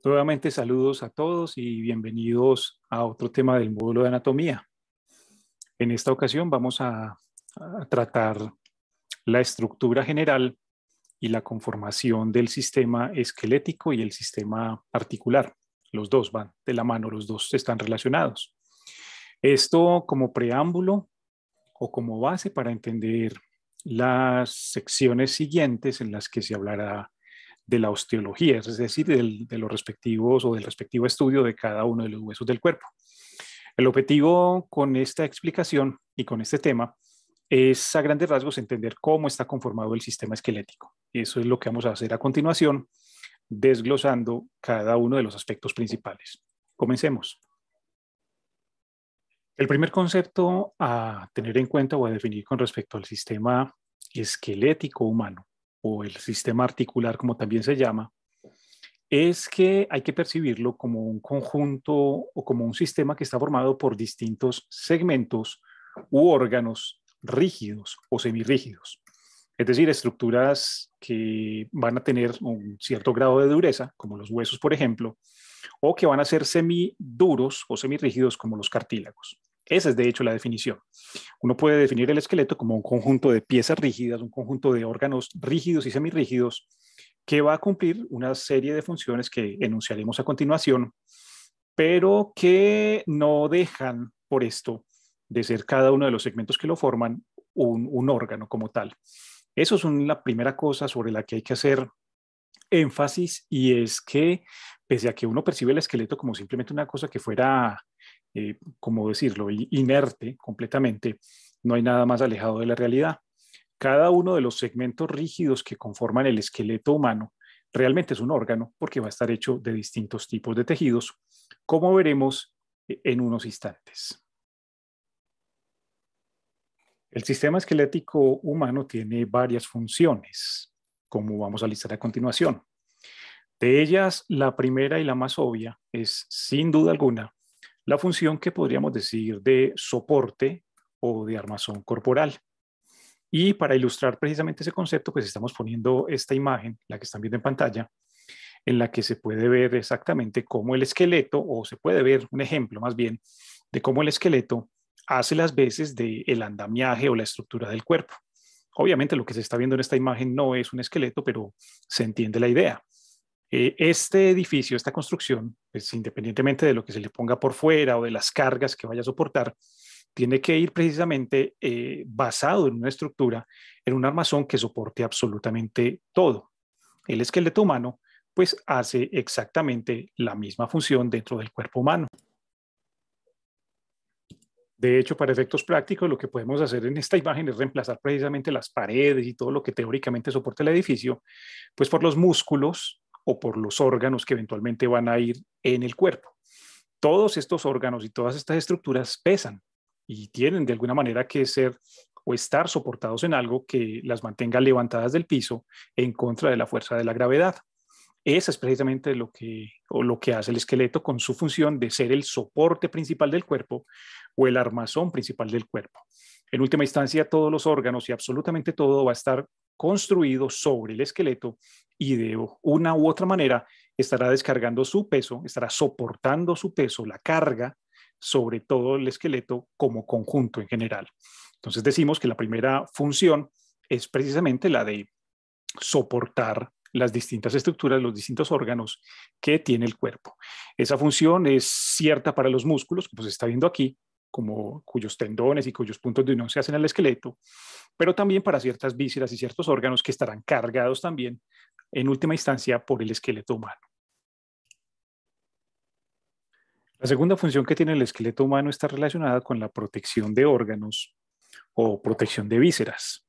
Nuevamente saludos a todos y bienvenidos a otro tema del módulo de anatomía. En esta ocasión vamos a tratar la estructura general y la conformación del sistema esquelético y el sistema articular. Los dos van de la mano, los dos están relacionados. Esto como preámbulo o como base para entender las secciones siguientes en las que se hablará de la osteología, es decir, de los respectivos o del respectivo estudio de cada uno de los huesos del cuerpo. El objetivo con esta explicación y con este tema es a grandes rasgos entender cómo está conformado el sistema esquelético. Y eso es lo que vamos a hacer a continuación, desglosando cada uno de los aspectos principales. Comencemos. El primer concepto a tener en cuenta o a definir con respecto al sistema esquelético humano o el sistema articular, como también se llama, es que hay que percibirlo como un conjunto o como un sistema que está formado por distintos segmentos u órganos rígidos o semirrígidos. Es decir, estructuras que van a tener un cierto grado de dureza, como los huesos, por ejemplo, o que van a ser semiduros o semirrígidos, como los cartílagos. Esa es, de hecho, la definición. Uno puede definir el esqueleto como un conjunto de piezas rígidas, un conjunto de órganos rígidos y semirrígidos que va a cumplir una serie de funciones que enunciaremos a continuación, pero que no dejan por esto de ser cada uno de los segmentos que lo forman un órgano como tal. Eso es la primera cosa sobre la que hay que hacer énfasis, y es que pese a que uno percibe el esqueleto como simplemente una cosa que fuera, como decirlo, inerte completamente, no hay nada más alejado de la realidad. Cada uno de los segmentos rígidos que conforman el esqueleto humano realmente es un órgano porque va a estar hecho de distintos tipos de tejidos, como veremos en unos instantes. El sistema esquelético humano tiene varias funciones, como vamos a listar a continuación. De ellas, la primera y la más obvia es, sin duda alguna, la función que podríamos decir de soporte o de armazón corporal. Y para ilustrar precisamente ese concepto, pues estamos poniendo esta imagen, la que están viendo en pantalla, en la que se puede ver exactamente cómo el esqueleto, o se puede ver un ejemplo más bien, de cómo el esqueleto hace las veces del andamiaje o la estructura del cuerpo. Obviamente lo que se está viendo en esta imagen no es un esqueleto, pero se entiende la idea. Este edificio, esta construcción, pues independientemente de lo que se le ponga por fuera o de las cargas que vaya a soportar, tiene que ir precisamente basado en una estructura, en un armazón que soporte absolutamente todo. El esqueleto humano pues hace exactamente la misma función dentro del cuerpo humano. De hecho, para efectos prácticos, lo que podemos hacer en esta imagen es reemplazar precisamente las paredes y todo lo que teóricamente soporta el edificio, pues por los músculos o por los órganos que eventualmente van a ir en el cuerpo. Todos estos órganos y todas estas estructuras pesan y tienen de alguna manera que ser o estar soportados en algo que las mantenga levantadas del piso en contra de la fuerza de la gravedad. Esa es precisamente lo que hace el esqueleto con su función de ser el soporte principal del cuerpo o el armazón principal del cuerpo. En última instancia, todos los órganos y absolutamente todo va a estar construido sobre el esqueleto y de una u otra manera estará descargando su peso, estará soportando su peso, la carga sobre todo el esqueleto como conjunto en general. Entonces decimos que la primera función es precisamente la de soportar las distintas estructuras, los distintos órganos que tiene el cuerpo. Esa función es cierta para los músculos, como se está viendo aquí, como cuyos tendones y cuyos puntos de unión se hacen al esqueleto, pero también para ciertas vísceras y ciertos órganos que estarán cargados también, en última instancia, por el esqueleto humano. La segunda función que tiene el esqueleto humano está relacionada con la protección de órganos o protección de vísceras.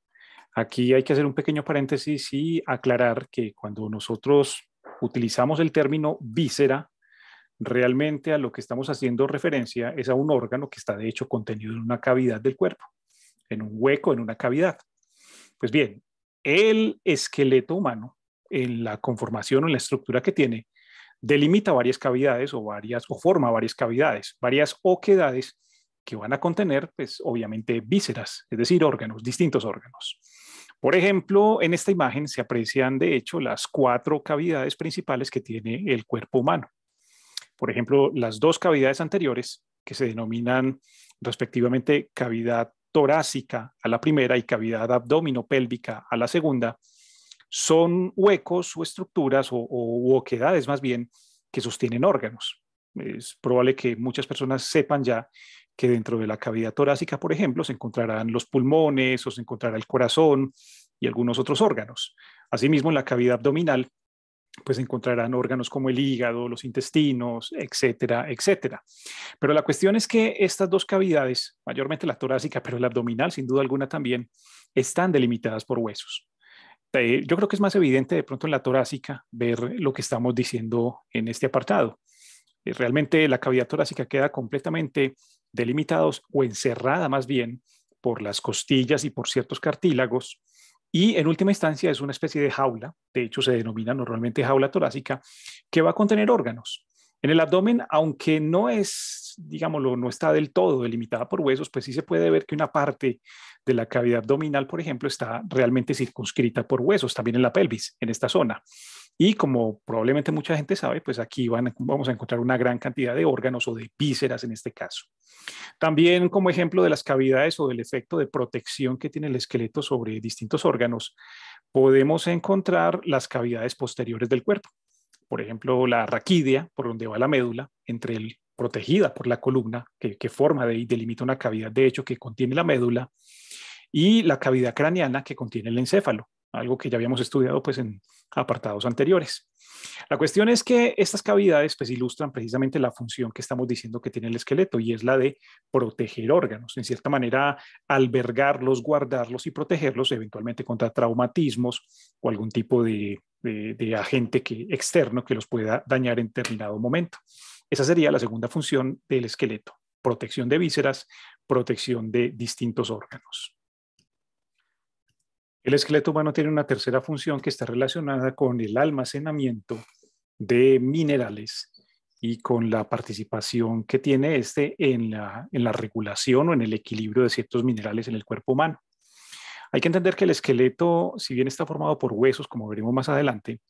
Aquí hay que hacer un pequeño paréntesis y aclarar que cuando nosotros utilizamos el término víscera, realmente a lo que estamos haciendo referencia es a un órgano que está de hecho contenido en una cavidad del cuerpo, en un hueco, en una cavidad. Pues bien, el esqueleto humano, en la conformación o en la estructura que tiene, delimita varias cavidades o forma varias cavidades, varias oquedades que van a contener, pues obviamente, vísceras, es decir, órganos, distintos órganos. Por ejemplo, en esta imagen se aprecian, de hecho, las 4 cavidades principales que tiene el cuerpo humano. Por ejemplo, las 2 cavidades anteriores, que se denominan respectivamente cavidad torácica a la primera y cavidad abdominopélvica a la segunda, son huecos o estructuras o oquedades más bien que sostienen órganos. Es probable que muchas personas sepan ya que dentro de la cavidad torácica, por ejemplo, se encontrarán los pulmones o se encontrará el corazón y algunos otros órganos. Asimismo, en la cavidad abdominal pues encontrarán órganos como el hígado, los intestinos, etcétera, etcétera. Pero la cuestión es que estas 2 cavidades, mayormente la torácica, pero la abdominal sin duda alguna también, están delimitadas por huesos. Yo creo que es más evidente de pronto en la torácica ver lo que estamos diciendo en este apartado. Realmente la cavidad torácica queda completamente delimitados o encerrada más bien por las costillas y por ciertos cartílagos, y en última instancia es una especie de jaula, de hecho se denomina normalmente jaula torácica, que va a contener órganos. En el abdomen, aunque no es, digámoslo, no está del todo delimitada por huesos, pues sí se puede ver que una parte de la cavidad abdominal, por ejemplo, está realmente circunscrita por huesos, también en la pelvis, en esta zona. Y como probablemente mucha gente sabe, pues aquí vamos a encontrar una gran cantidad de órganos o de vísceras en este caso. También como ejemplo de las cavidades o del efecto de protección que tiene el esqueleto sobre distintos órganos, podemos encontrar las cavidades posteriores del cuerpo. Por ejemplo, la raquídea, por donde va la médula, protegida por la columna, que forma y delimita una cavidad, de hecho, que contiene la médula, y la cavidad craneana que contiene el encéfalo, algo que ya habíamos estudiado pues en apartados anteriores. La cuestión es que estas cavidades pues ilustran precisamente la función que estamos diciendo que tiene el esqueleto, y es la de proteger órganos, en cierta manera albergarlos, guardarlos y protegerlos eventualmente contra traumatismos o algún tipo de agente externo que los pueda dañar en determinado momento. Esa sería la segunda función del esqueleto: protección de vísceras, protección de distintos órganos. El esqueleto humano tiene una tercera función que está relacionada con el almacenamiento de minerales y con la participación que tiene en la regulación o en el equilibrio de ciertos minerales en el cuerpo humano. Hay que entender que el esqueleto, si bien está formado por huesos, como veremos más adelante,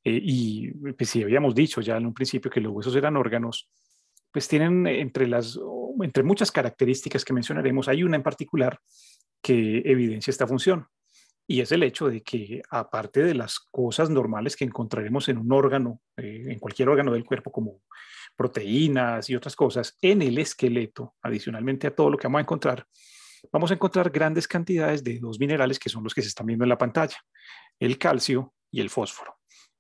y pues, si habíamos dicho ya en un principio que los huesos eran órganos, pues tienen entre muchas características que mencionaremos, hay una en particular que evidencia esta función. Y es el hecho de que, aparte de las cosas normales que encontraremos en un órgano, en cualquier órgano del cuerpo, como proteínas y otras cosas, en el esqueleto, adicionalmente a todo lo que vamos a encontrar grandes cantidades de 2 minerales que son los que se están viendo en la pantalla: el calcio y el fósforo.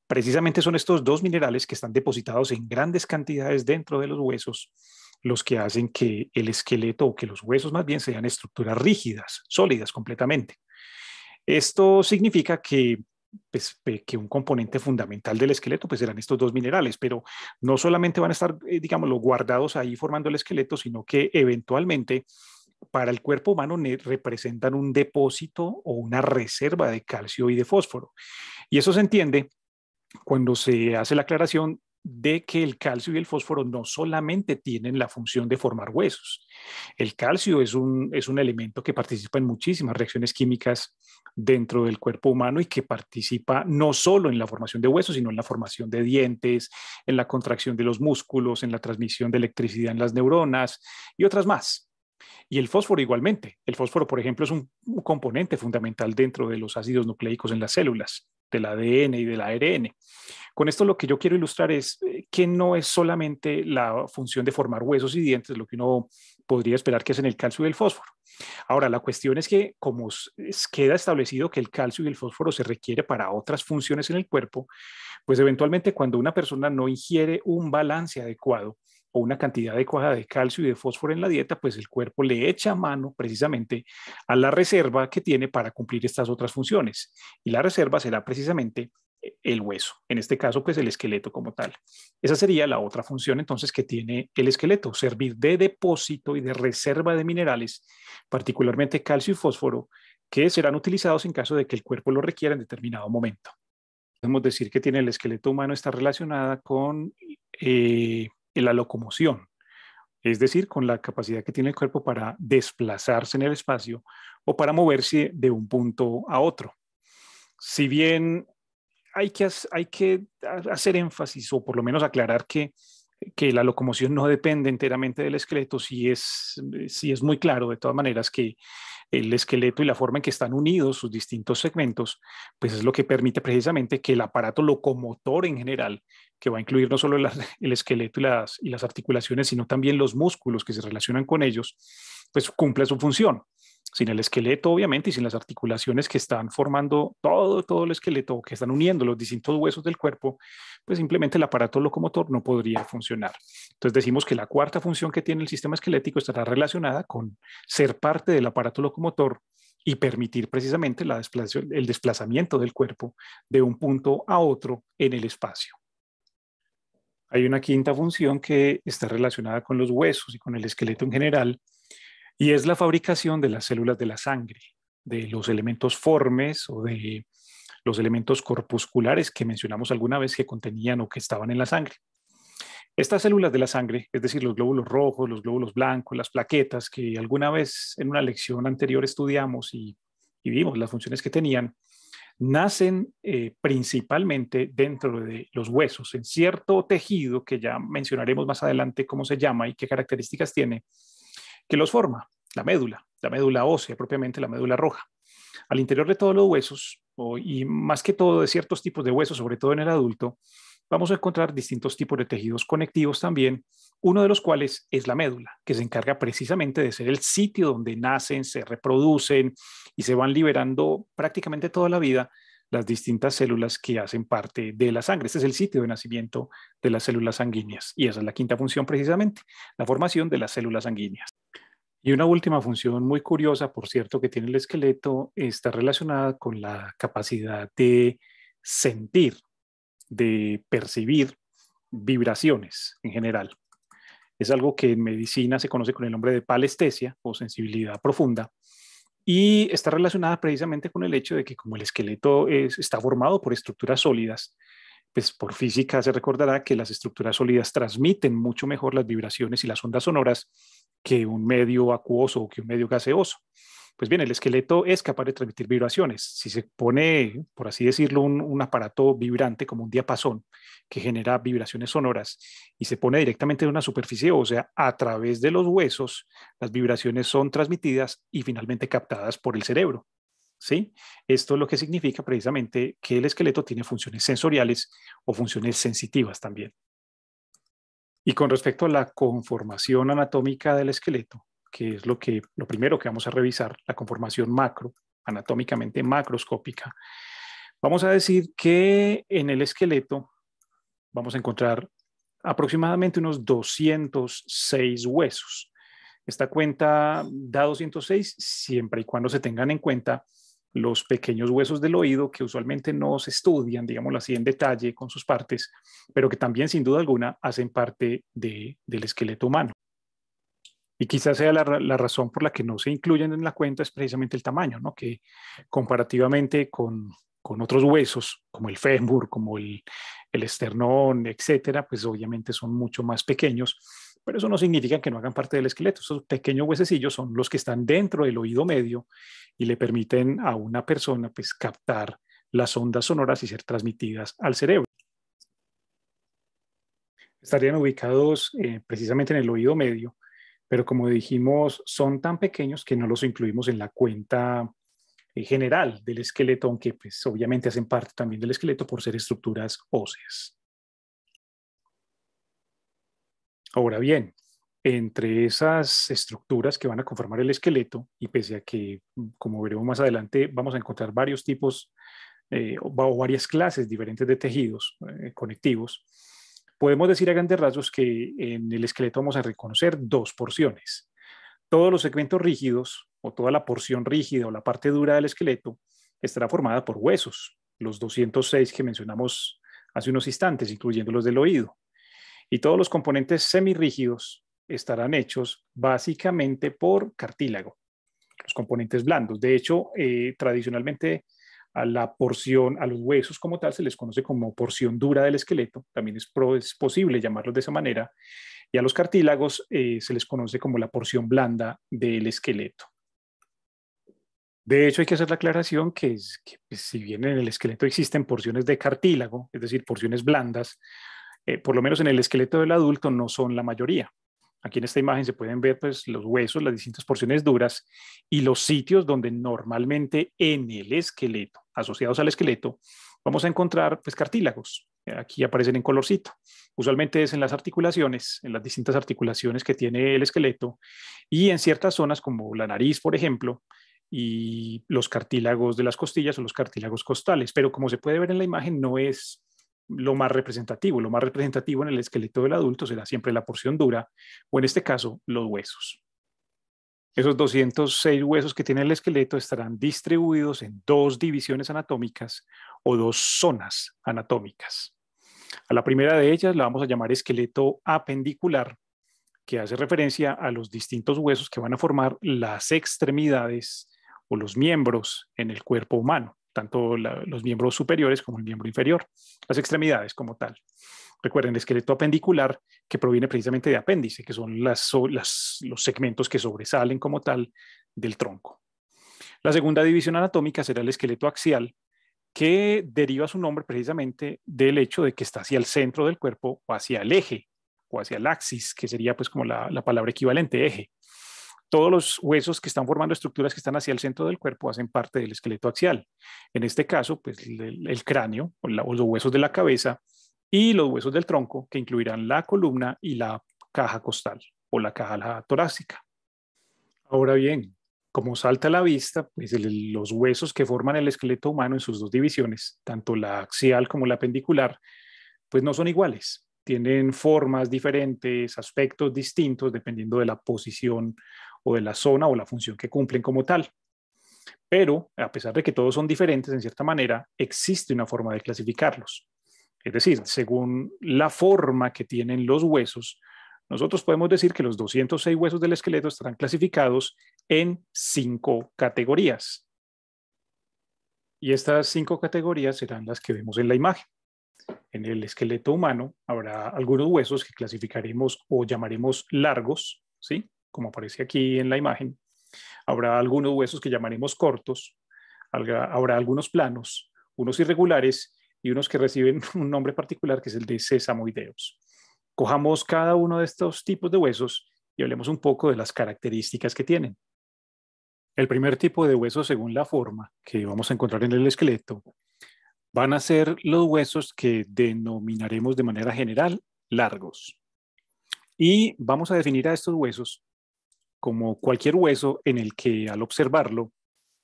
Precisamente son estos 2 minerales que están depositados en grandes cantidades dentro de los huesos los que hacen que el esqueleto, o que los huesos más bien, sean estructuras rígidas, sólidas completamente. Esto significa pues, que un componente fundamental del esqueleto pues, serán estos 2 minerales, pero no solamente van a estar, digámoslo, guardados ahí formando el esqueleto, sino que eventualmente para el cuerpo humano representan un depósito o una reserva de calcio y de fósforo. Y eso se entiende cuando se hace la aclaración de que el calcio y el fósforo no solamente tienen la función de formar huesos. El calcio es un elemento que participa en muchísimas reacciones químicas dentro del cuerpo humano y que participa no solo en la formación de huesos, sino en la formación de dientes, en la contracción de los músculos, en la transmisión de electricidad en las neuronas y otras más. Y el fósforo igualmente. El fósforo, por ejemplo, es un componente fundamental dentro de los ácidos nucleicos en las células, del ADN y del ARN. Con esto lo que yo quiero ilustrar es que no es solamente la función de formar huesos y dientes lo que uno podría esperar que hacen el calcio y el fósforo. Ahora, la cuestión es que como queda establecido que el calcio y el fósforo se requiere para otras funciones en el cuerpo, pues eventualmente cuando una persona no ingiere un balance adecuado o una cantidad adecuada de calcio y de fósforo en la dieta, pues el cuerpo le echa mano precisamente a la reserva que tiene para cumplir estas otras funciones. Y la reserva será precisamente el hueso, en este caso pues el esqueleto como tal. Esa sería la otra función entonces que tiene el esqueleto: servir de depósito y de reserva de minerales, particularmente calcio y fósforo, que serán utilizados en caso de que el cuerpo lo requiera en determinado momento. Podemos decir que tiene el esqueleto humano está relacionada con la locomoción, es decir, con la capacidad que tiene el cuerpo para desplazarse en el espacio o para moverse de un punto a otro. Si bien hay que hacer énfasis o por lo menos aclarar que la locomoción no depende enteramente del esqueleto, sí es muy claro de todas maneras que el esqueleto y la forma en que están unidos sus distintos segmentos, pues es lo que permite precisamente que el aparato locomotor en general, que va a incluir no solo el esqueleto y las articulaciones, sino también los músculos que se relacionan con ellos, pues cumpla su función. Sin el esqueleto, obviamente, y sin las articulaciones que están formando todo el esqueleto, que están uniendo los distintos huesos del cuerpo, pues simplemente el aparato locomotor no podría funcionar. Entonces decimos que la cuarta función que tiene el sistema esquelético estará relacionada con ser parte del aparato locomotor y permitir precisamente el desplazamiento del cuerpo de un punto a otro en el espacio. Hay una quinta función que está relacionada con los huesos y con el esqueleto en general, y es la fabricación de las células de la sangre, de los elementos formes o de los elementos corpusculares que mencionamos alguna vez que contenían o que estaban en la sangre. Estas células de la sangre, es decir, los glóbulos rojos, los glóbulos blancos, las plaquetas, que alguna vez en una lección anterior estudiamos y vimos las funciones que tenían, nacen principalmente dentro de los huesos, en cierto tejido que ya mencionaremos más adelante cómo se llama y qué características tiene, que los forma, la médula ósea, propiamente la médula roja. Al interior de todos los huesos, y más que todo de ciertos tipos de huesos, sobre todo en el adulto, vamos a encontrar distintos tipos de tejidos conectivos también, uno de los cuales es la médula, que se encarga precisamente de ser el sitio donde nacen, se reproducen y se van liberando prácticamente toda la vida las distintas células que hacen parte de la sangre. Este es el sitio de nacimiento de las células sanguíneas y esa es la quinta función precisamente, la formación de las células sanguíneas. Y una última función muy curiosa, por cierto, que tiene el esqueleto, está relacionada con la capacidad de sentir, de percibir vibraciones en general. Es algo que en medicina se conoce con el nombre de palestesia o sensibilidad profunda y está relacionada precisamente con el hecho de que como el esqueleto está formado por estructuras sólidas, pues por física se recordará que las estructuras sólidas transmiten mucho mejor las vibraciones y las ondas sonoras que un medio acuoso o que un medio gaseoso. Pues bien, el esqueleto es capaz de transmitir vibraciones. Si se pone, por así decirlo, un aparato vibrante como un diapasón que genera vibraciones sonoras y se pone directamente en una superficie ósea, a través de los huesos, las vibraciones son transmitidas y finalmente captadas por el cerebro. ¿Sí? Esto es lo que significa precisamente que el esqueleto tiene funciones sensoriales o funciones sensitivas también. Y con respecto a la conformación anatómica del esqueleto, que es lo primero que vamos a revisar, la conformación macro, anatómicamente macroscópica, vamos a decir que en el esqueleto vamos a encontrar aproximadamente unos 206 huesos. Esta cuenta da 206 siempre y cuando se tengan en cuenta los pequeños huesos del oído que usualmente no se estudian, digámoslo así, en detalle con sus partes, pero que también sin duda alguna hacen parte del esqueleto humano. Y quizás sea la razón por la que no se incluyen en la cuenta es precisamente el tamaño, ¿no? Que comparativamente con otros huesos, como el fémur, como el esternón, etcétera, pues obviamente son mucho más pequeños, pero eso no significa que no hagan parte del esqueleto. Esos pequeños huesecillos son los que están dentro del oído medio y le permiten a una persona pues captar las ondas sonoras y ser transmitidas al cerebro. Estarían ubicados precisamente en el oído medio, pero como dijimos, son tan pequeños que no los incluimos en la cuenta general del esqueleto, aunque pues obviamente hacen parte también del esqueleto por ser estructuras óseas. Ahora bien, entre esas estructuras que van a conformar el esqueleto, y pese a que, como veremos más adelante, vamos a encontrar varios tipos o varias clases diferentes de tejidos conectivos, podemos decir a grandes rasgos que en el esqueleto vamos a reconocer dos porciones. Todos los segmentos rígidos o toda la porción rígida o la parte dura del esqueleto estará formada por huesos, los 206 que mencionamos hace unos instantes, incluyendo los del oído. Y todos los componentes semirrígidos estarán hechos básicamente por cartílago, los componentes blandos. De hecho, tradicionalmente A la porción, a los huesos como tal, se les conoce como porción dura del esqueleto, también es posible llamarlos de esa manera, y a los cartílagos se les conoce como la porción blanda del esqueleto. De hecho, hay que hacer la aclaración que pues, si bien en el esqueleto existen porciones de cartílago, es decir, porciones blandas, por lo menos en el esqueleto del adulto no son la mayoría. Aquí en esta imagen se pueden ver pues, los huesos, las distintas porciones duras y los sitios donde normalmente en el esqueleto, asociados al esqueleto, vamos a encontrar pues, cartílagos. Aquí aparecen en colorcito. Usualmente es en las articulaciones, en las distintas articulaciones que tiene el esqueleto y en ciertas zonas como la nariz, por ejemplo, y los cartílagos de las costillas o los cartílagos costales. Pero como se puede ver en la imagen, no es lo más representativo. Lo más representativo en el esqueleto del adulto será siempre la porción dura o en este caso los huesos. Esos 206 huesos que tiene el esqueleto estarán distribuidos en dos divisiones anatómicas o dos zonas anatómicas. A la primera de ellas la vamos a llamar esqueleto apendicular, que hace referencia a los distintos huesos que van a formar las extremidades o los miembros en el cuerpo humano, tanto los miembros superiores como el miembro inferior, las extremidades como tal. Recuerden, el esqueleto apendicular que proviene precisamente de apéndice, que son los segmentos que sobresalen como tal del tronco. La segunda división anatómica será el esqueleto axial, que deriva su nombre precisamente del hecho de que está hacia el centro del cuerpo o hacia el eje o hacia el axis, que sería pues como la palabra equivalente, eje. Todos los huesos que están formando estructuras que están hacia el centro del cuerpo hacen parte del esqueleto axial. En este caso, pues el cráneo o los huesos de la cabeza y los huesos del tronco, que incluirán la columna y la caja costal o la caja torácica. Ahora bien, como salta a la vista, pues los huesos que forman el esqueleto humano en sus dos divisiones, tanto la axial como la apendicular, pues no son iguales. Tienen formas diferentes, aspectos distintos, dependiendo de la posición o de la zona o la función que cumplen como tal. Pero, a pesar de que todos son diferentes, en cierta manera, existe una forma de clasificarlos. Es decir, según la forma que tienen los huesos, nosotros podemos decir que los 206 huesos del esqueleto estarán clasificados en 5 categorías. Y estas 5 categorías serán las que vemos en la imagen. En el esqueleto humano habrá algunos huesos que clasificaremos o llamaremos largos, ¿sí? Como aparece aquí en la imagen. Habrá algunos huesos que llamaremos cortos, habrá algunos planos, unos irregulares y unos que reciben un nombre particular que es el de sesamoideos. Cojamos cada uno de estos tipos de huesos y hablemos un poco de las características que tienen. El primer tipo de hueso, según la forma que vamos a encontrar en el esqueleto, van a ser los huesos que denominaremos de manera general largos. Y vamos a definir a estos huesos como cualquier hueso en el que al observarlo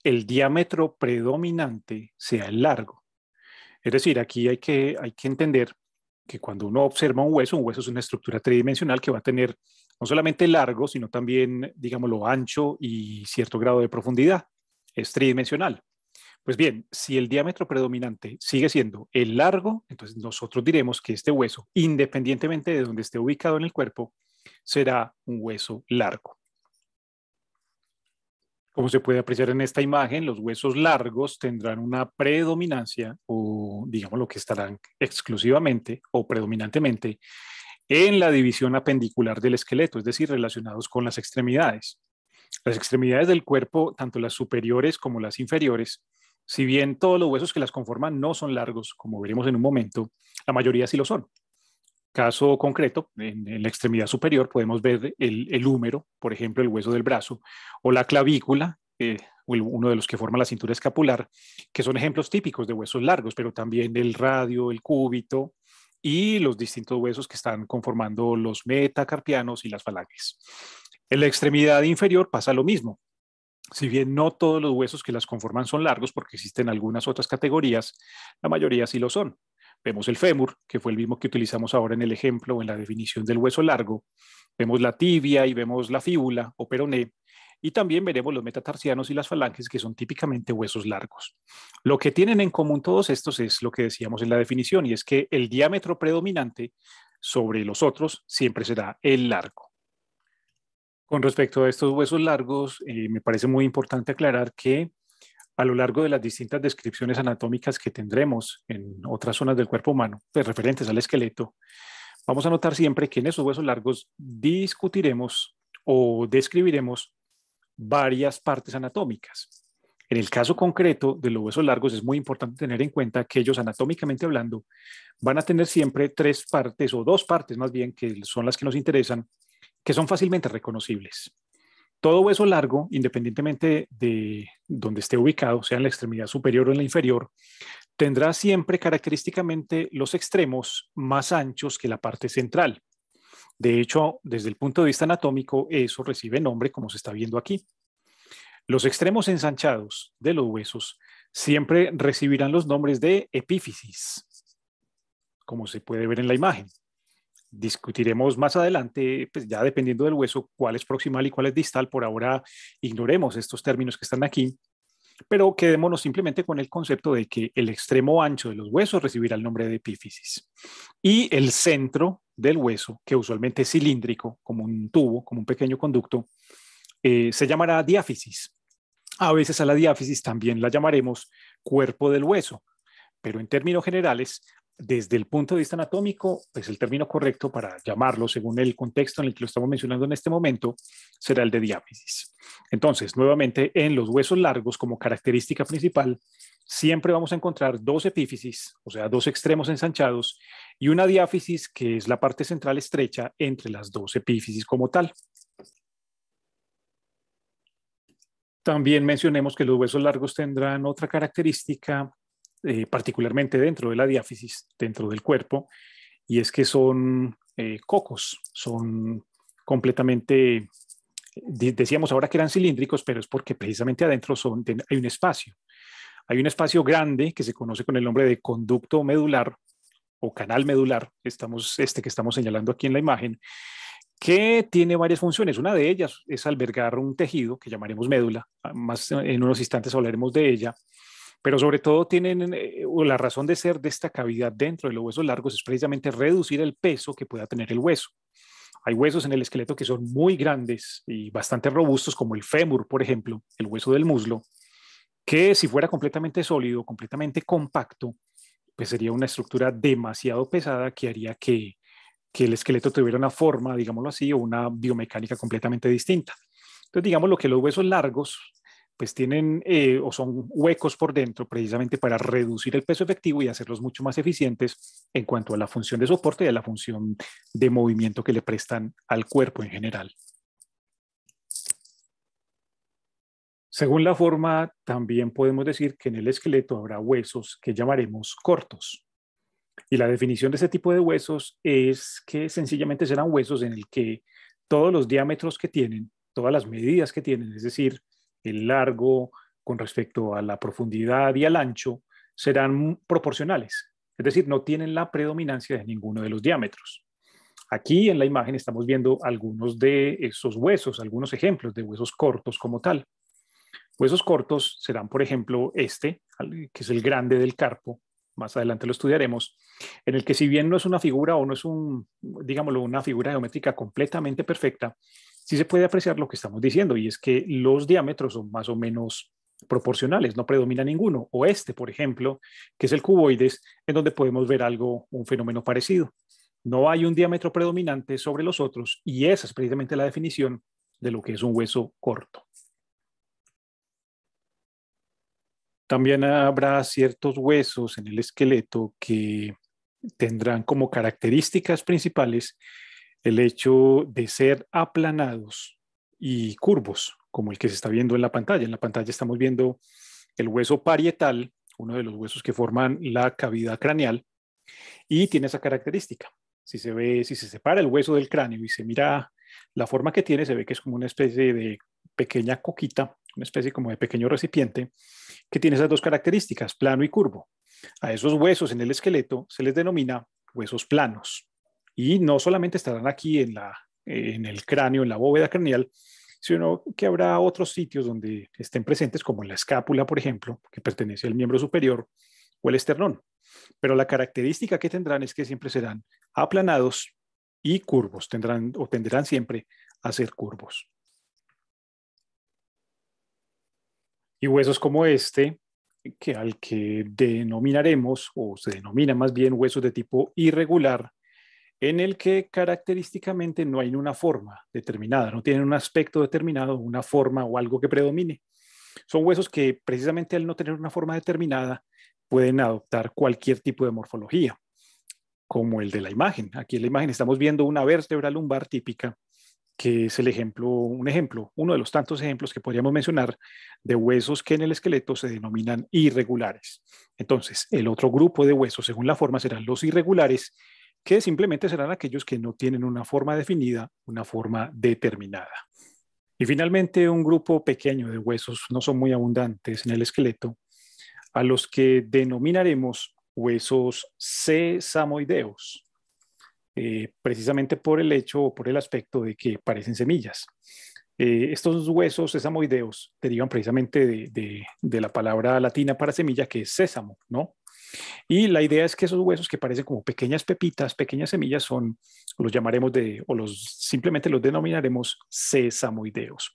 el diámetro predominante sea el largo. Es decir, aquí hay que entender que cuando uno observa un hueso es una estructura tridimensional que va a tener no solamente largo, sino también, digámoslo, ancho y cierto grado de profundidad. Es tridimensional. Pues bien, si el diámetro predominante sigue siendo el largo, entonces nosotros diremos que este hueso, independientemente de donde esté ubicado en el cuerpo, será un hueso largo. Como se puede apreciar en esta imagen, los huesos largos tendrán una predominancia o digamos lo que estarán exclusivamente o predominantemente en la división apendicular del esqueleto, es decir, relacionados con las extremidades. Las extremidades del cuerpo, tanto las superiores como las inferiores, si bien todos los huesos que las conforman no son largos, como veremos en un momento, la mayoría sí lo son. Caso concreto, en la extremidad superior podemos ver el húmero, por ejemplo, el hueso del brazo, o la clavícula, uno de los que forma la cintura escapular, que son ejemplos típicos de huesos largos, pero también el radio, el cúbito y los distintos huesos que están conformando los metacarpianos y las falanges. En la extremidad inferior pasa lo mismo. Si bien no todos los huesos que las conforman son largos, porque existen algunas otras categorías, la mayoría sí lo son. Vemos el fémur, que fue el mismo que utilizamos ahora en el ejemplo, en la definición del hueso largo. Vemos la tibia y vemos la fíbula o peroné. Y también veremos los metatarsianos y las falanges, que son típicamente huesos largos. Lo que tienen en común todos estos es lo que decíamos en la definición, y es que el diámetro predominante sobre los otros siempre será el largo. Con respecto a estos huesos largos, me parece muy importante aclarar que a lo largo de las distintas descripciones anatómicas que tendremos en otras zonas del cuerpo humano, pues referentes al esqueleto, vamos a notar siempre que en esos huesos largos discutiremos o describiremos varias partes anatómicas. En el caso concreto de los huesos largos es muy importante tener en cuenta que ellos anatómicamente hablando van a tener siempre tres partes o dos partes más bien que son las que nos interesan, que son fácilmente reconocibles. Todo hueso largo, independientemente de donde esté ubicado, sea en la extremidad superior o en la inferior, tendrá siempre característicamente los extremos más anchos que la parte central. De hecho, desde el punto de vista anatómico, eso recibe nombre como se está viendo aquí. Los extremos ensanchados de los huesos siempre recibirán los nombres de epífisis, como se puede ver en la imagen. Discutiremos más adelante, pues ya dependiendo del hueso, cuál es proximal y cuál es distal. Por ahora ignoremos estos términos que están aquí, pero quedémonos simplemente con el concepto de que el extremo ancho de los huesos recibirá el nombre de epífisis y el centro del hueso, que usualmente es cilíndrico, como un tubo, como un pequeño conducto, se llamará diáfisis. A veces a la diáfisis también la llamaremos cuerpo del hueso, pero en términos generales, desde el punto de vista anatómico, pues el término correcto para llamarlo, según el contexto en el que lo estamos mencionando en este momento, será el de diáfisis. Entonces, nuevamente, en los huesos largos, como característica principal, siempre vamos a encontrar dos epífisis, o sea, dos extremos ensanchados, y una diáfisis, que es la parte central estrecha entre las dos epífisis como tal. También mencionemos que los huesos largos tendrán otra característica, particularmente dentro de la diáfisis, dentro del cuerpo, y es que son cocos, son completamente, decíamos ahora que eran cilíndricos, pero es porque precisamente adentro hay un espacio grande que se conoce con el nombre de conducto medular o canal medular, que estamos señalando aquí en la imagen, que tiene varias funciones. Una de ellas es albergar un tejido que llamaremos médula. Más en unos instantes hablaremos de ella. Pero sobre todo tienen la razón de ser de esta cavidad dentro de los huesos largos es precisamente reducir el peso que pueda tener el hueso. Hay huesos en el esqueleto que son muy grandes y bastante robustos, como el fémur, por ejemplo, el hueso del muslo, que si fuera completamente sólido, completamente compacto, pues sería una estructura demasiado pesada que haría que el esqueleto tuviera una forma, digámoslo así, o una biomecánica completamente distinta. Entonces, digamos lo que los huesos largos pues tienen o son huecos por dentro precisamente para reducir el peso efectivo y hacerlos mucho más eficientes en cuanto a la función de soporte y a la función de movimiento que le prestan al cuerpo en general. Según la forma, también podemos decir que en el esqueleto habrá huesos que llamaremos cortos. Y la definición de este tipo de huesos es que sencillamente serán huesos en el que todos los diámetros que tienen, todas las medidas que tienen, es decir, el largo con respecto a la profundidad y al ancho, serán proporcionales. Es decir, no tienen la predominancia de ninguno de los diámetros. Aquí en la imagen estamos viendo algunos de esos huesos, algunos ejemplos de huesos cortos como tal. Huesos cortos serán, por ejemplo, este, que es el grande del carpo, más adelante lo estudiaremos, en el que si bien no es una figura o no es digámoslo, una figura geométrica completamente perfecta, sí se puede apreciar lo que estamos diciendo, y es que los diámetros son más o menos proporcionales, no predomina ninguno. O este, por ejemplo, que es el cuboides, en donde podemos ver un fenómeno parecido. No hay un diámetro predominante sobre los otros, y esa es precisamente la definición de lo que es un hueso corto. También habrá ciertos huesos en el esqueleto que tendrán como características principales el hecho de ser aplanados y curvos, como el que se está viendo en la pantalla. En la pantalla estamos viendo el hueso parietal, uno de los huesos que forman la cavidad craneal, y tiene esa característica. Si se separa el hueso del cráneo y se mira la forma que tiene, se ve que es como una especie de pequeña coquita, una especie como de pequeño recipiente, que tiene esas dos características, plano y curvo. A esos huesos en el esqueleto se les denomina huesos planos. Y no solamente estarán aquí en el cráneo, en la bóveda craneal, sino que habrá otros sitios donde estén presentes, como en la escápula, por ejemplo, que pertenece al miembro superior, o el esternón. Pero la característica que tendrán es que siempre serán aplanados y curvos, tenderán siempre a ser curvos. Y huesos como este, que al que denominaremos, o se denomina más bien huesos de tipo irregular, en el que característicamente no hay una forma determinada, no tienen un aspecto determinado, una forma o algo que predomine. Son huesos que precisamente al no tener una forma determinada pueden adoptar cualquier tipo de morfología, como el de la imagen. Aquí en la imagen estamos viendo una vértebra lumbar típica, que es uno de los tantos ejemplos que podríamos mencionar de huesos que en el esqueleto se denominan irregulares. Entonces, el otro grupo de huesos, según la forma, serán los irregulares, que simplemente serán aquellos que no tienen una forma definida, una forma determinada. Y finalmente, un grupo pequeño de huesos, no son muy abundantes en el esqueleto, a los que denominaremos huesos sesamoideos, precisamente por el hecho o por el aspecto de que parecen semillas. Estos huesos sesamoideos derivan precisamente de la palabra latina para semilla, que es sésamo, ¿no? Y la idea es que esos huesos que parecen como pequeñas pepitas, pequeñas semillas, los llamaremos simplemente los denominaremos sesamoideos.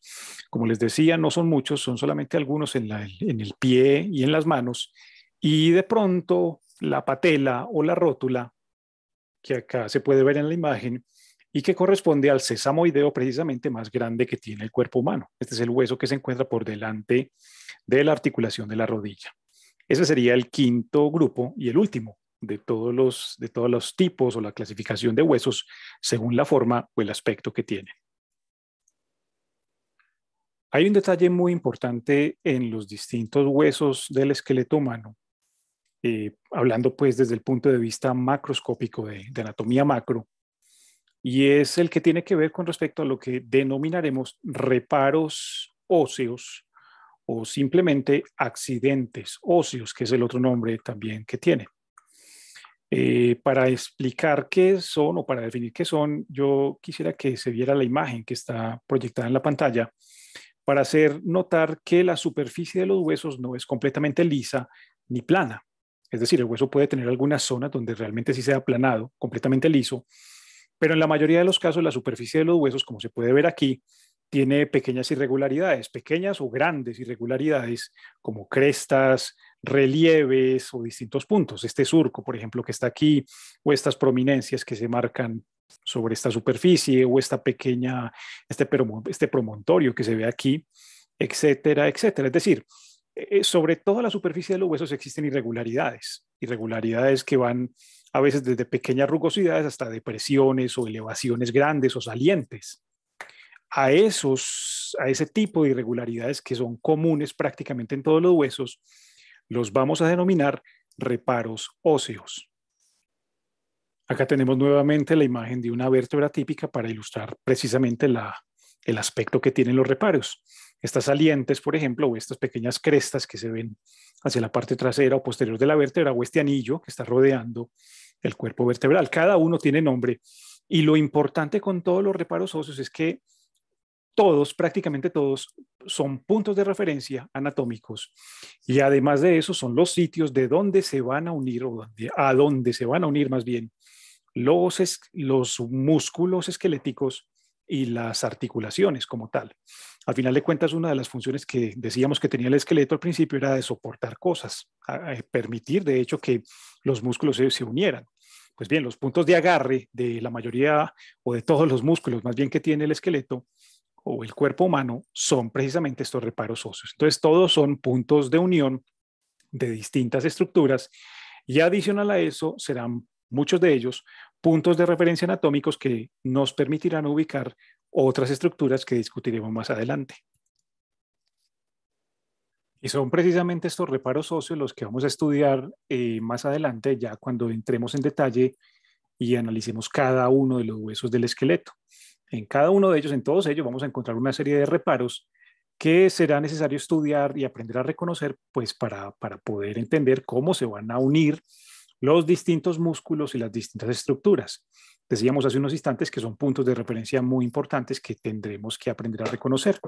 Como les decía, no son muchos, son solamente algunos en el pie y en las manos. Y de pronto la patela o la rótula, que acá se puede ver en la imagen, y que corresponde al sesamoideo precisamente más grande que tiene el cuerpo humano. Este es el hueso que se encuentra por delante de la articulación de la rodilla. Ese sería el quinto grupo y el último de todos los tipos o la clasificación de huesos según la forma o el aspecto que tienen. Hay un detalle muy importante en los distintos huesos del esqueleto humano, hablando pues desde el punto de vista macroscópico de anatomía macro, y es el que tiene que ver con respecto a lo que denominaremos reparos óseos o simplemente accidentes óseos, que es el otro nombre también que tiene. Para explicar qué son o para definir qué son, yo quisiera que se viera la imagen que está proyectada en la pantalla para hacer notar que la superficie de los huesos no es completamente lisa ni plana. Es decir, el hueso puede tener algunas zonas donde realmente sí sea aplanado, completamente liso, pero en la mayoría de los casos la superficie de los huesos, como se puede ver aquí, tiene pequeñas irregularidades, pequeñas o grandes irregularidades, como crestas, relieves o distintos puntos. Este surco, por ejemplo, que está aquí, o estas prominencias que se marcan sobre esta superficie, o este promontorio que se ve aquí, etcétera, etcétera. Es decir, sobre toda la superficie de los huesos existen irregularidades que van a veces desde pequeñas rugosidades hasta depresiones o elevaciones grandes o salientes. A ese tipo de irregularidades que son comunes prácticamente en todos los huesos, los vamos a denominar reparos óseos. Acá tenemos nuevamente la imagen de una vértebra típica para ilustrar precisamente el aspecto que tienen los reparos. Estas salientes, por ejemplo, o estas pequeñas crestas que se ven hacia la parte trasera o posterior de la vértebra, o este anillo que está rodeando el cuerpo vertebral. Cada uno tiene nombre. Y lo importante con todos los reparos óseos es que todos, prácticamente todos, son puntos de referencia anatómicos. Y además de eso, son los sitios de donde se van a unir, o a donde se van a unir más bien, los músculos esqueléticos y las articulaciones como tal. Al final de cuentas, una de las funciones que decíamos que tenía el esqueleto al principio era de soportar cosas, permitir de hecho que los músculos se unieran. Pues bien, los puntos de agarre de la mayoría o de todos los músculos más bien que tiene el esqueleto o el cuerpo humano son precisamente estos reparos óseos. Entonces, todos son puntos de unión de distintas estructuras y adicional a eso serán muchos de ellos puntos de referencia anatómicos que nos permitirán ubicar otras estructuras que discutiremos más adelante. Y son precisamente estos reparos óseos los que vamos a estudiar más adelante, ya cuando entremos en detalle y analicemos cada uno de los huesos del esqueleto. En cada uno de ellos, en todos ellos, vamos a encontrar una serie de reparos que será necesario estudiar y aprender a reconocer, pues para poder entender cómo se van a unir los distintos músculos y las distintas estructuras. Decíamos hace unos instantes que son puntos de referencia muy importantes que tendremos que aprender a reconocer.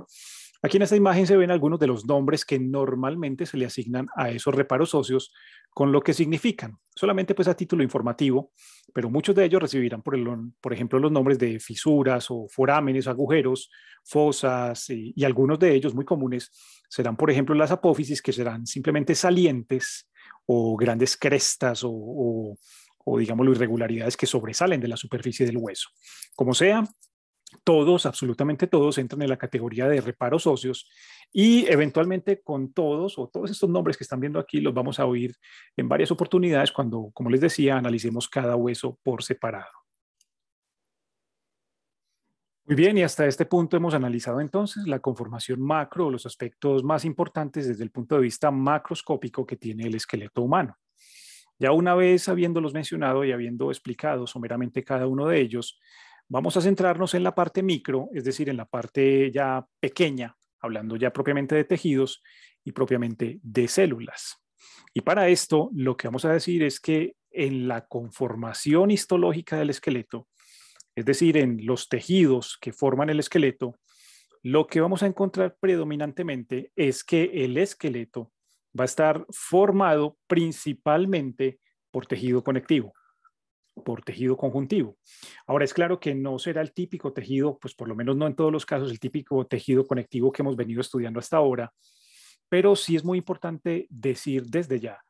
Aquí en esta imagen se ven algunos de los nombres que normalmente se le asignan a esos reparos óseos con lo que significan, solamente pues a título informativo, pero muchos de ellos recibirán, por ejemplo, los nombres de fisuras o forámenes, agujeros, fosas y algunos de ellos muy comunes serán, por ejemplo, las apófisis, que serán simplemente salientes o grandes crestas o digámoslo, irregularidades que sobresalen de la superficie del hueso. Como sea, todos, absolutamente todos, entran en la categoría de reparos óseos y eventualmente con todos o todos estos nombres que están viendo aquí los vamos a oír en varias oportunidades cuando, como les decía, analicemos cada hueso por separado. Muy bien, y hasta este punto hemos analizado entonces la conformación macro, los aspectos más importantes desde el punto de vista macroscópico que tiene el esqueleto humano. Ya una vez habiéndolos mencionado y habiendo explicado someramente cada uno de ellos, vamos a centrarnos en la parte micro, es decir, en la parte ya pequeña, hablando ya propiamente de tejidos y propiamente de células. Y para esto, lo que vamos a decir es que en la conformación histológica del esqueleto, es decir, en los tejidos que forman el esqueleto, lo que vamos a encontrar predominantemente es que el esqueleto va a estar formado principalmente por tejido conectivo, por tejido conjuntivo. Ahora es claro que no será el típico tejido, pues por lo menos no en todos los casos, el típico tejido conectivo que hemos venido estudiando hasta ahora, pero sí es muy importante decir desde ya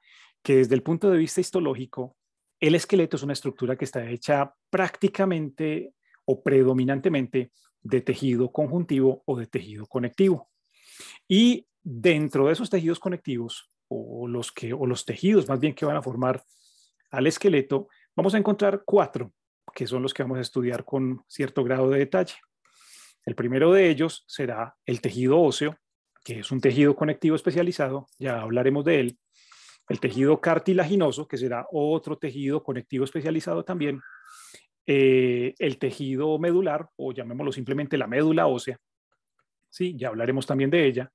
que desde el punto de vista histológico, el esqueleto es una estructura que está hecha prácticamente o predominantemente de tejido conjuntivo o de tejido conectivo. Y dentro de esos tejidos conectivos, o los tejidos más bien que van a formar al esqueleto, vamos a encontrar 4, que son los que vamos a estudiar con cierto grado de detalle. El primero de ellos será el tejido óseo, que es un tejido conectivo especializado, ya hablaremos de él. El tejido cartilaginoso, que será otro tejido conectivo especializado también. El tejido medular, o llamémoslo simplemente la médula ósea, sí, ya hablaremos también de ella.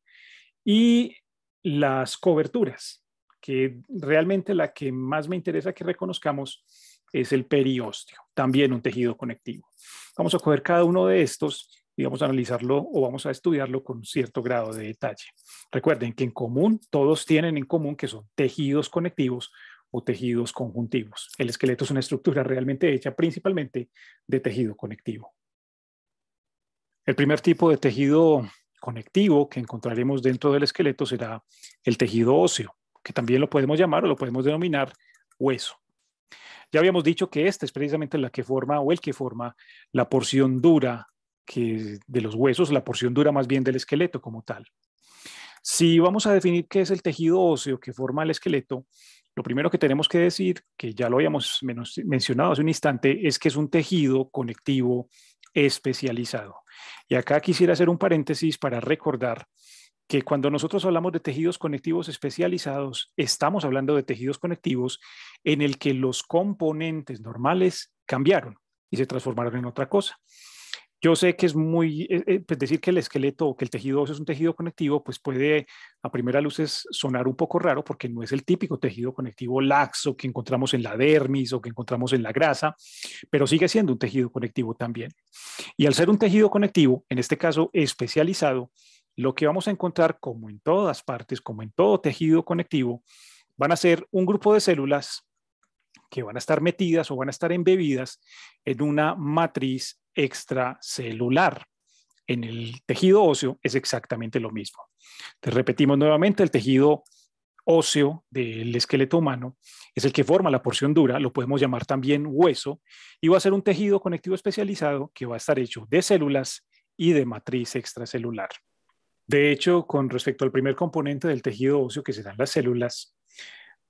Y las coberturas, que realmente la que más me interesa que reconozcamos es el periósteo, también un tejido conectivo. Vamos a coger cada uno de estos y vamos a analizarlo o vamos a estudiarlo con cierto grado de detalle. Recuerden que en común, todos tienen en común que son tejidos conectivos o tejidos conjuntivos. El esqueleto es una estructura realmente hecha principalmente de tejido conectivo. El primer tipo de tejido conectivo que encontraremos dentro del esqueleto será el tejido óseo, que también lo podemos llamar o lo podemos denominar hueso. Ya habíamos dicho que esta es precisamente la que forma o el que forma la porción dura de los huesos, la porción dura más bien del esqueleto como tal. Si vamos a definir qué es el tejido óseo que forma el esqueleto, lo primero que tenemos que decir, que ya lo habíamos mencionado hace un instante, es que es un tejido conectivo especializado. Y acá quisiera hacer un paréntesis para recordar que cuando nosotros hablamos de tejidos conectivos especializados, estamos hablando de tejidos conectivos en el que los componentes normales cambiaron y se transformaron en otra cosa. Yo sé que es pues decir que el esqueleto o que el tejido óseo es un tejido conectivo, pues puede a primera luz sonar un poco raro porque no es el típico tejido conectivo laxo que encontramos en la dermis o que encontramos en la grasa, pero sigue siendo un tejido conectivo también. Y al ser un tejido conectivo, en este caso especializado, lo que vamos a encontrar, como en todas partes, como en todo tejido conectivo, van a ser un grupo de células que van a estar metidas o van a estar embebidas en una matriz extracelular. En el tejido óseo es exactamente lo mismo. Te repetimos nuevamente, el tejido óseo del esqueleto humano es el que forma la porción dura, lo podemos llamar también hueso, y va a ser un tejido conectivo especializado que va a estar hecho de células y de matriz extracelular. De hecho, con respecto al primer componente del tejido óseo, que serán las células,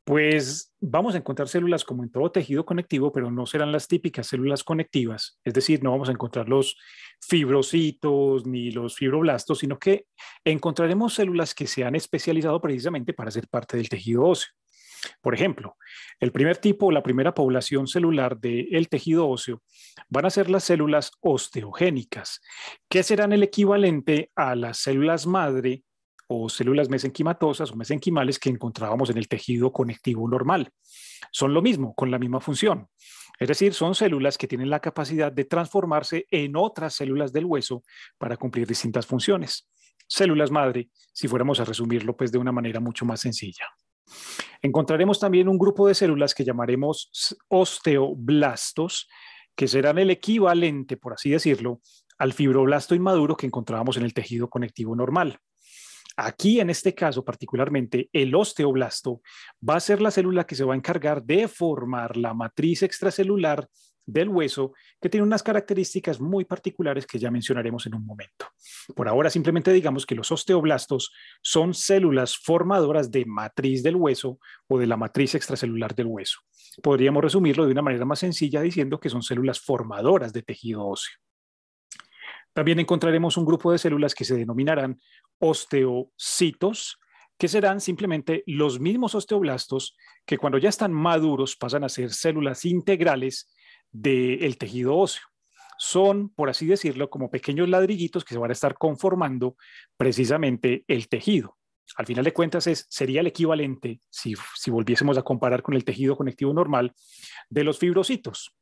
pues vamos a encontrar células como en todo tejido conectivo, pero no serán las típicas células conectivas, es decir, no vamos a encontrar los fibrocitos ni los fibroblastos, sino que encontraremos células que se han especializado precisamente para ser parte del tejido óseo. Por ejemplo, el primer tipo, la primera población celular del tejido óseo van a ser las células osteogénicas, que serán el equivalente a las células madre o células mesenquimatosas o mesenquimales que encontrábamos en el tejido conectivo normal. Son lo mismo, con la misma función. Es decir, son células que tienen la capacidad de transformarse en otras células del hueso para cumplir distintas funciones. células madre, si fuéramos a resumirlo pues de una manera mucho más sencilla. Encontraremos también un grupo de células que llamaremos osteoblastos, que serán el equivalente, por así decirlo, al fibroblasto inmaduro que encontrábamos en el tejido conectivo normal. Aquí, en este caso particularmente, el osteoblasto va a ser la célula que se va a encargar de formar la matriz extracelular del hueso, que tiene unas características muy particulares que ya mencionaremos en un momento. Por ahora, simplemente digamos que los osteoblastos son células formadoras de matriz del hueso o de la matriz extracelular del hueso. Podríamos resumirlo de una manera más sencilla diciendo que son células formadoras de tejido óseo. También encontraremos un grupo de células que se denominarán osteocitos, que serán simplemente los mismos osteoblastos que cuando ya están maduros pasan a ser células integrales del tejido óseo. Son, por así decirlo, como pequeños ladrillitos que se van a estar conformando precisamente el tejido. Al final de cuentas sería el equivalente, si volviésemos a comparar con el tejido conectivo normal, de los fibrocitos.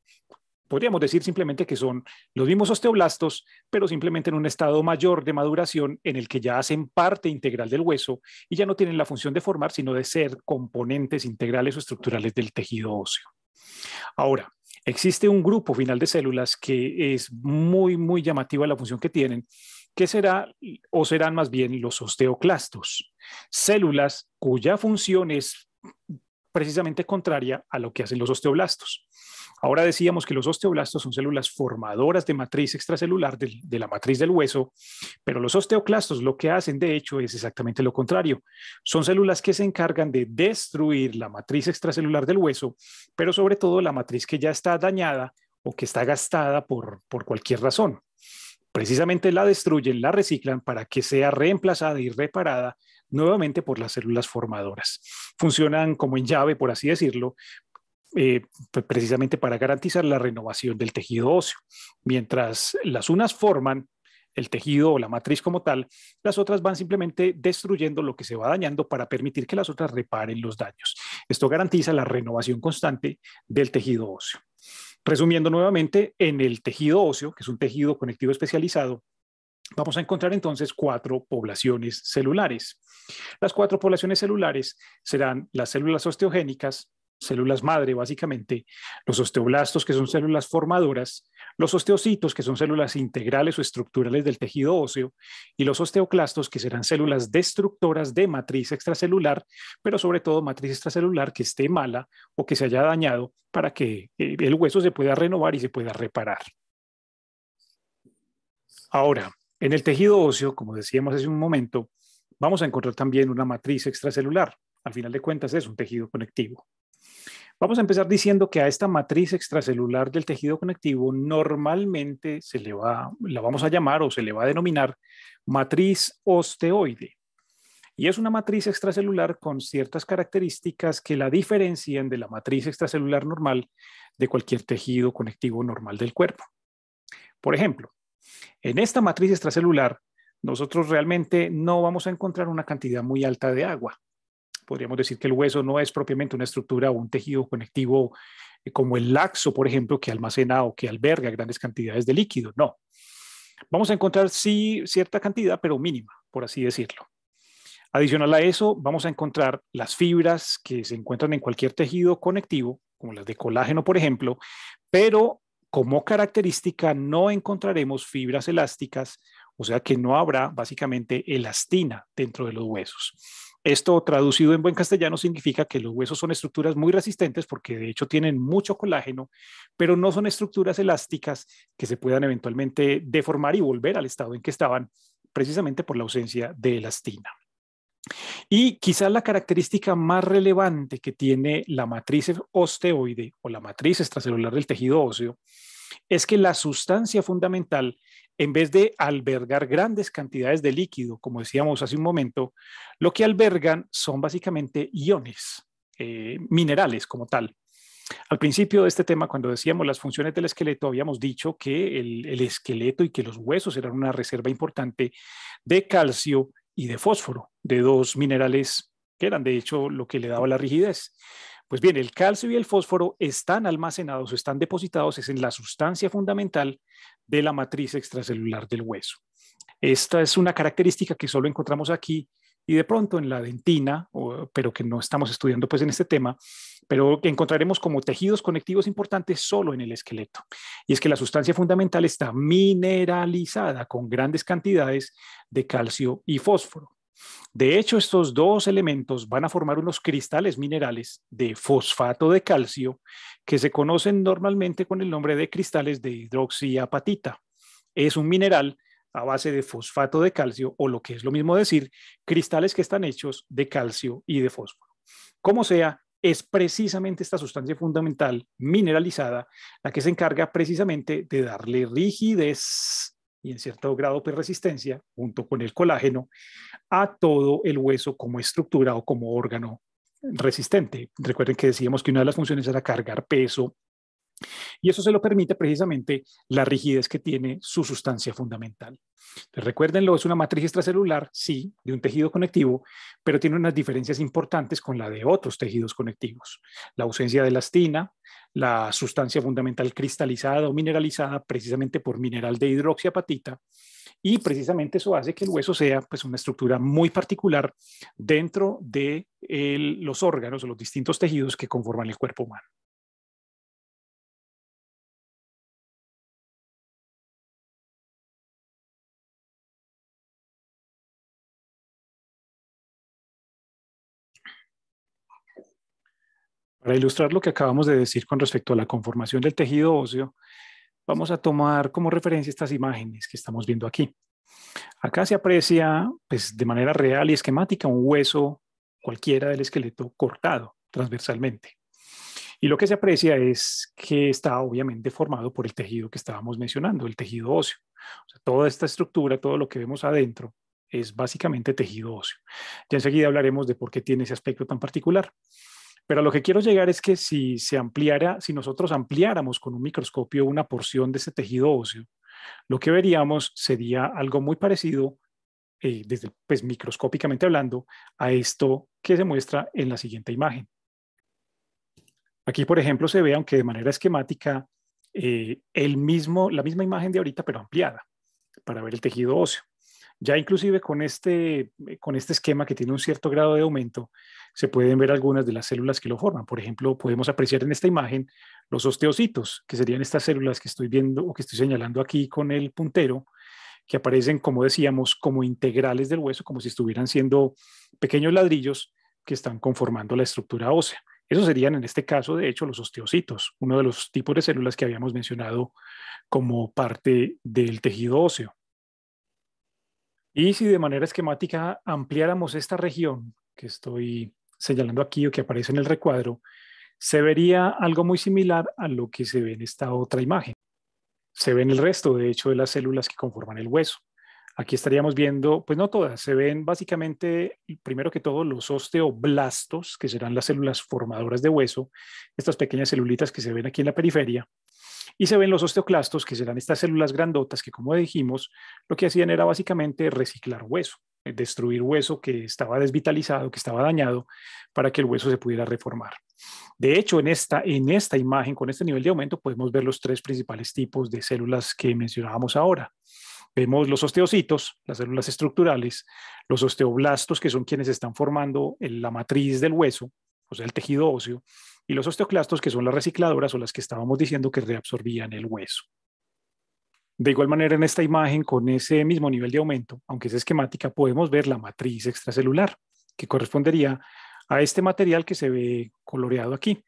Podríamos decir simplemente que son los mismos osteoblastos, pero simplemente en un estado mayor de maduración en el que ya hacen parte integral del hueso y ya no tienen la función de formar, sino de ser componentes integrales o estructurales del tejido óseo. Ahora, existe un grupo final de células que es muy llamativa la función que tienen, que será o serán más bien los osteoclastos, células cuya función es precisamente contraria a lo que hacen los osteoblastos. Ahora decíamos que los osteoblastos son células formadoras de matriz extracelular de la matriz del hueso, pero los osteoclastos lo que hacen de hecho es exactamente lo contrario. Son células que se encargan de destruir la matriz extracelular del hueso, pero sobre todo la matriz que ya está dañada o que está gastada por cualquier razón. Precisamente la destruyen, la reciclan para que sea reemplazada y reparada nuevamente por las células formadoras. Funcionan como en llave, por así decirlo, precisamente para garantizar la renovación del tejido óseo. Mientras las unas forman el tejido o la matriz como tal, las otras van simplemente destruyendo lo que se va dañando para permitir que las otras reparen los daños. Esto garantiza la renovación constante del tejido óseo. Resumiendo nuevamente, en el tejido óseo, que es un tejido conectivo especializado, vamos a encontrar entonces 4 poblaciones celulares. Las 4 poblaciones celulares serán las células osteogénicas, células madre básicamente, los osteoblastos que son células formadoras, los osteocitos que son células integrales o estructurales del tejido óseo y los osteoclastos que serán células destructoras de matriz extracelular, pero sobre todo matriz extracelular que esté mala o que se haya dañado para que el hueso se pueda renovar y se pueda reparar. Ahora, en el tejido óseo, como decíamos hace un momento, vamos a encontrar también una matriz extracelular. Al final de cuentas es un tejido conectivo. Vamos a empezar diciendo que a esta matriz extracelular del tejido conectivo normalmente la vamos a llamar o se le va a denominar matriz osteoide. Y es una matriz extracelular con ciertas características que la diferencian de la matriz extracelular normal de cualquier tejido conectivo normal del cuerpo. Por ejemplo, en esta matriz extracelular, nosotros realmente no vamos a encontrar una cantidad muy alta de agua. Podríamos decir que el hueso no es propiamente una estructura o un tejido conectivo como el laxo, por ejemplo, que almacena o que alberga grandes cantidades de líquido. No. Vamos a encontrar sí cierta cantidad, pero mínima, por así decirlo. Adicional a eso, vamos a encontrar las fibras que se encuentran en cualquier tejido conectivo, como las de colágeno, por ejemplo, pero como característica no encontraremos fibras elásticas, o sea que no habrá básicamente elastina dentro de los huesos. Esto traducido en buen castellano significa que los huesos son estructuras muy resistentes porque de hecho tienen mucho colágeno, pero no son estructuras elásticas que se puedan eventualmente deformar y volver al estado en que estaban precisamente por la ausencia de elastina. Y quizás la característica más relevante que tiene la matriz osteoide o la matriz extracelular del tejido óseo es que la sustancia fundamental, en vez de albergar grandes cantidades de líquido, como decíamos hace un momento, lo que albergan son básicamente iones, minerales como tal. Al principio de este tema, cuando decíamos las funciones del esqueleto, habíamos dicho que el esqueleto y que los huesos eran una reserva importante de calcio y de fósforo, de 2 minerales que eran de hecho lo que le daba la rigidez. Pues bien, el calcio y el fósforo están almacenados o están depositados en la sustancia fundamental de la matriz extracelular del hueso. Esta es una característica que solo encontramos aquí y de pronto en la dentina, pero que no estamos estudiando pues en este tema, pero que encontraremos como tejidos conectivos importantes solo en el esqueleto. Y es que la sustancia fundamental está mineralizada con grandes cantidades de calcio y fósforo. De hecho, estos dos elementos van a formar unos cristales minerales de fosfato de calcio que se conocen normalmente con el nombre de cristales de hidroxiapatita. Es un mineral a base de fosfato de calcio, o lo que es lo mismo decir, cristales que están hechos de calcio y de fósforo. Como sea, es precisamente esta sustancia fundamental mineralizada la que se encarga precisamente de darle rigidez y en cierto grado de resistencia, junto con el colágeno, a todo el hueso como estructura o como órgano resistente. Recuerden que decíamos que una de las funciones era cargar peso, y eso se lo permite precisamente la rigidez que tiene su sustancia fundamental. Entonces, recuérdenlo, es una matriz extracelular, sí, de un tejido conectivo, pero tiene unas diferencias importantes con la de otros tejidos conectivos. La ausencia de elastina, la sustancia fundamental cristalizada o mineralizada precisamente por mineral de hidroxiapatita, y precisamente eso hace que el hueso sea pues, una estructura muy particular dentro de los órganos o los distintos tejidos que conforman el cuerpo humano. Para ilustrar lo que acabamos de decir con respecto a la conformación del tejido óseo, vamos a tomar como referencia estas imágenes que estamos viendo aquí. Acá se aprecia pues, de manera real y esquemática un hueso cualquiera del esqueleto cortado transversalmente. Y lo que se aprecia es que está obviamente formado por el tejido que estábamos mencionando, el tejido óseo. O sea, toda esta estructura, todo lo que vemos adentro, es básicamente tejido óseo. Ya enseguida hablaremos de por qué tiene ese aspecto tan particular. Pero a lo que quiero llegar es que si nosotros ampliáramos con un microscopio una porción de ese tejido óseo, lo que veríamos sería algo muy parecido, pues microscópicamente hablando, a esto que se muestra en la siguiente imagen. Aquí, por ejemplo, se ve, aunque de manera esquemática, la misma imagen de ahorita, pero ampliada, para ver el tejido óseo. Ya inclusive con este esquema que tiene un cierto grado de aumento, se pueden ver algunas de las células que lo forman. Por ejemplo, podemos apreciar en esta imagen los osteocitos, que serían estas células que estoy viendo o que estoy señalando aquí con el puntero, que aparecen, como decíamos, como integrales del hueso, como si estuvieran siendo pequeños ladrillos que están conformando la estructura ósea. Esos serían, en este caso, de hecho, los osteocitos, uno de los tipos de células que habíamos mencionado como parte del tejido óseo. Y si de manera esquemática ampliáramos esta región que estoy señalando aquí o que aparece en el recuadro, se vería algo muy similar a lo que se ve en esta otra imagen. Se ven el resto, de hecho, de las células que conforman el hueso. Aquí estaríamos viendo, pues no todas, se ven básicamente, primero que todo, los osteoblastos, que serán las células formadoras de hueso, estas pequeñas celulitas que se ven aquí en la periferia, y se ven los osteoclastos, que serán estas células grandotas que, como dijimos, lo que hacían era básicamente reciclar hueso, destruir hueso que estaba desvitalizado, que estaba dañado, para que el hueso se pudiera reformar. De hecho, en esta imagen, con este nivel de aumento, podemos ver los tres principales tipos de células que mencionábamos ahora. Vemos los osteocitos, las células estructurales, los osteoblastos, que son quienes están formando la matriz del hueso, o sea, el tejido óseo, y los osteoclastos, que son las recicladoras o las que estábamos diciendo que reabsorbían el hueso. De igual manera, en esta imagen, con ese mismo nivel de aumento, aunque es esquemática, podemos ver la matriz extracelular, que correspondería a este material que se ve coloreado aquí.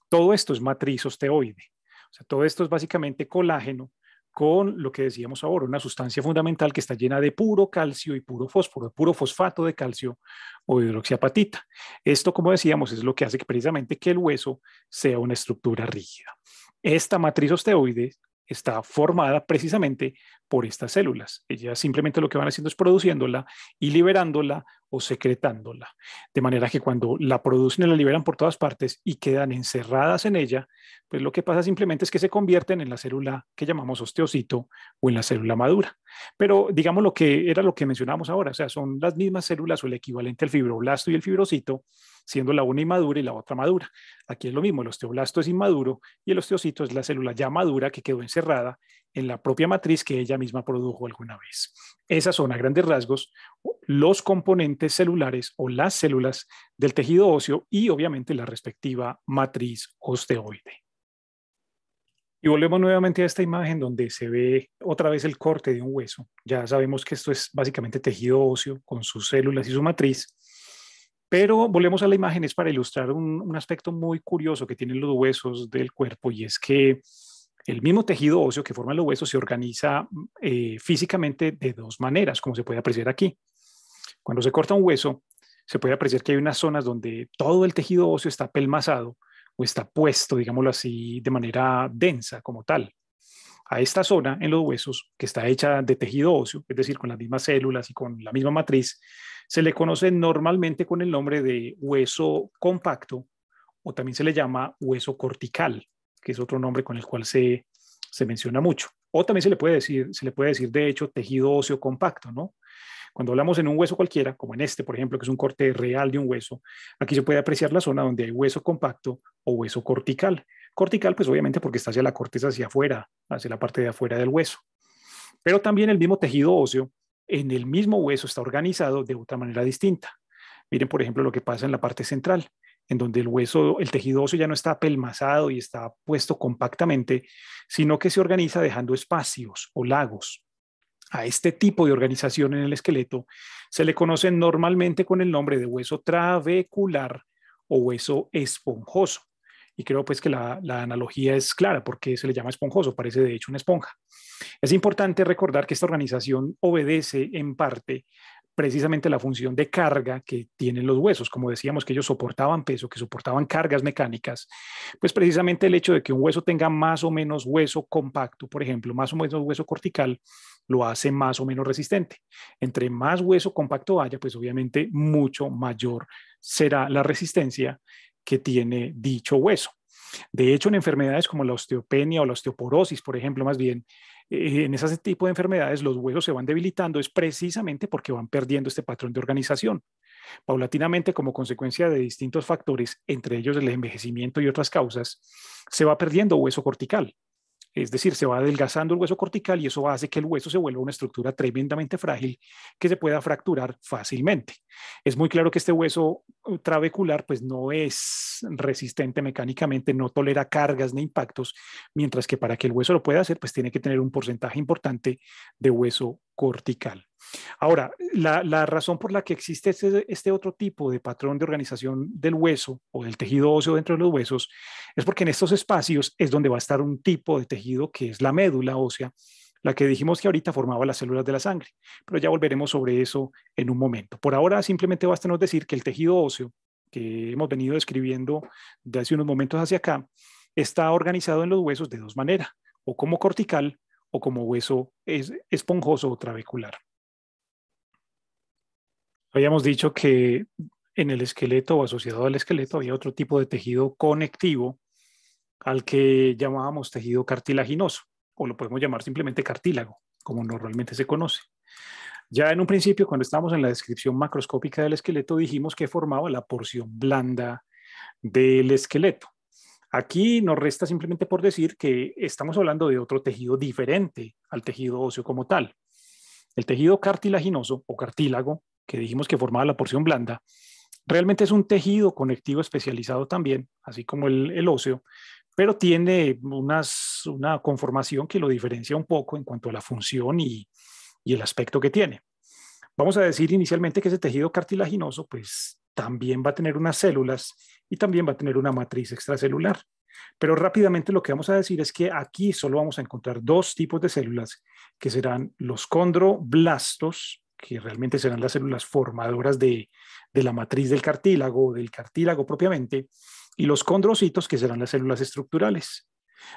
Todo esto es matriz osteoide. O sea, todo esto es básicamente colágeno con lo que decíamos ahora, una sustancia fundamental que está llena de puro calcio y puro fósforo, puro fosfato de calcio o hidroxiapatita. Esto, como decíamos, es lo que hace que precisamente que el hueso sea una estructura rígida. Esta matriz osteoide está formada precisamente por estas células. Ellas simplemente lo que van haciendo es produciéndola y liberándola o secretándola. De manera que cuando la producen y la liberan por todas partes y quedan encerradas en ella, pues lo que pasa simplemente es que se convierten en la célula que llamamos osteocito o en la célula madura. Pero digamos lo que era lo que mencionamos ahora, o sea, son las mismas células o el equivalente al fibroblasto y el fibrocito siendo la una inmadura y la otra madura. Aquí es lo mismo, el osteoblasto es inmaduro y el osteocito es la célula ya madura que quedó encerrada en la propia matriz que ella misma produjo alguna vez. Esas son a grandes rasgos los componentes celulares o las células del tejido óseo y obviamente la respectiva matriz osteoide. Y volvemos nuevamente a esta imagen donde se ve otra vez el corte de un hueso. Ya sabemos que esto es básicamente tejido óseo con sus células y su matriz, pero volvemos a la imagen es para ilustrar un aspecto muy curioso que tienen los huesos del cuerpo y es que el mismo tejido óseo que forman los huesos se organiza físicamente de dos maneras, como se puede apreciar aquí. Cuando se corta un hueso, se puede apreciar que hay unas zonas donde todo el tejido óseo está pelmazado o está puesto, digámoslo así, de manera densa como tal. A esta zona en los huesos, que está hecha de tejido óseo, es decir, con las mismas células y con la misma matriz, se le conoce normalmente con el nombre de hueso compacto o también se le llama hueso cortical, que es otro nombre con el cual se menciona mucho. O también se le puede decir de hecho tejido óseo compacto, ¿no? Cuando hablamos en un hueso cualquiera, como en este, por ejemplo, que es un corte real de un hueso, aquí se puede apreciar la zona donde hay hueso compacto o hueso cortical. Cortical, pues obviamente porque está hacia la corteza, hacia afuera, hacia la parte de afuera del hueso. Pero también el mismo tejido óseo en el mismo hueso está organizado de otra manera distinta. Miren, por ejemplo, lo que pasa en la parte central, en donde el hueso, el tejido óseo ya no está apelmazado y está puesto compactamente, sino que se organiza dejando espacios o lagos. A este tipo de organización en el esqueleto se le conoce normalmente con el nombre de hueso trabecular o hueso esponjoso. Y creo pues que la analogía es clara porque se le llama esponjoso, parece de hecho una esponja. Es importante recordar que esta organización obedece en parte precisamente la función de carga que tienen los huesos. Como decíamos que ellos soportaban peso, que soportaban cargas mecánicas, pues precisamente el hecho de que un hueso tenga más o menos hueso compacto, por ejemplo, más o menos hueso cortical, lo hace más o menos resistente. Entre más hueso compacto haya, pues obviamente mucho mayor será la resistencia que tiene dicho hueso. De hecho, en enfermedades como la osteopenia o la osteoporosis, por ejemplo, más bien, en ese tipo de enfermedades los huesos se van debilitando es precisamente porque van perdiendo este patrón de organización. Paulatinamente, como consecuencia de distintos factores, entre ellos el envejecimiento y otras causas, se va perdiendo hueso cortical. Es decir, se va adelgazando el hueso cortical y eso hace que el hueso se vuelva una estructura tremendamente frágil que se pueda fracturar fácilmente. Es muy claro que este hueso trabecular pues no es resistente mecánicamente, no tolera cargas ni impactos, mientras que para que el hueso lo pueda hacer pues tiene que tener un porcentaje importante de hueso cortical. Ahora, la razón por la que existe este otro tipo de patrón de organización del hueso o del tejido óseo dentro de los huesos es porque en estos espacios es donde va a estar un tipo de tejido que es la médula ósea, la que dijimos que ahorita formaba las células de la sangre, pero ya volveremos sobre eso en un momento. Por ahora simplemente basta nos decir que el tejido óseo que hemos venido describiendo de hace unos momentos hacia acá está organizado en los huesos de dos maneras, o como cortical o como hueso esponjoso o trabecular. Habíamos dicho que en el esqueleto o asociado al esqueleto había otro tipo de tejido conectivo al que llamábamos tejido cartilaginoso, o lo podemos llamar simplemente cartílago, como normalmente se conoce. Ya en un principio, cuando estábamos en la descripción macroscópica del esqueleto, dijimos que formaba la porción blanda del esqueleto. Aquí nos resta simplemente por decir que estamos hablando de otro tejido diferente al tejido óseo como tal. El tejido cartilaginoso o cartílago, que dijimos que formaba la porción blanda, realmente es un tejido conectivo especializado también, así como el óseo, pero tiene una conformación que lo diferencia un poco en cuanto a la función y el aspecto que tiene. Vamos a decir inicialmente que ese tejido cartilaginoso pues también va a tener unas células y también va a tener una matriz extracelular. Pero rápidamente lo que vamos a decir es que aquí solo vamos a encontrar dos tipos de células que serán los condroblastos, que realmente serán las células formadoras de la matriz del cartílago propiamente, y los condrocitos, que serán las células estructurales.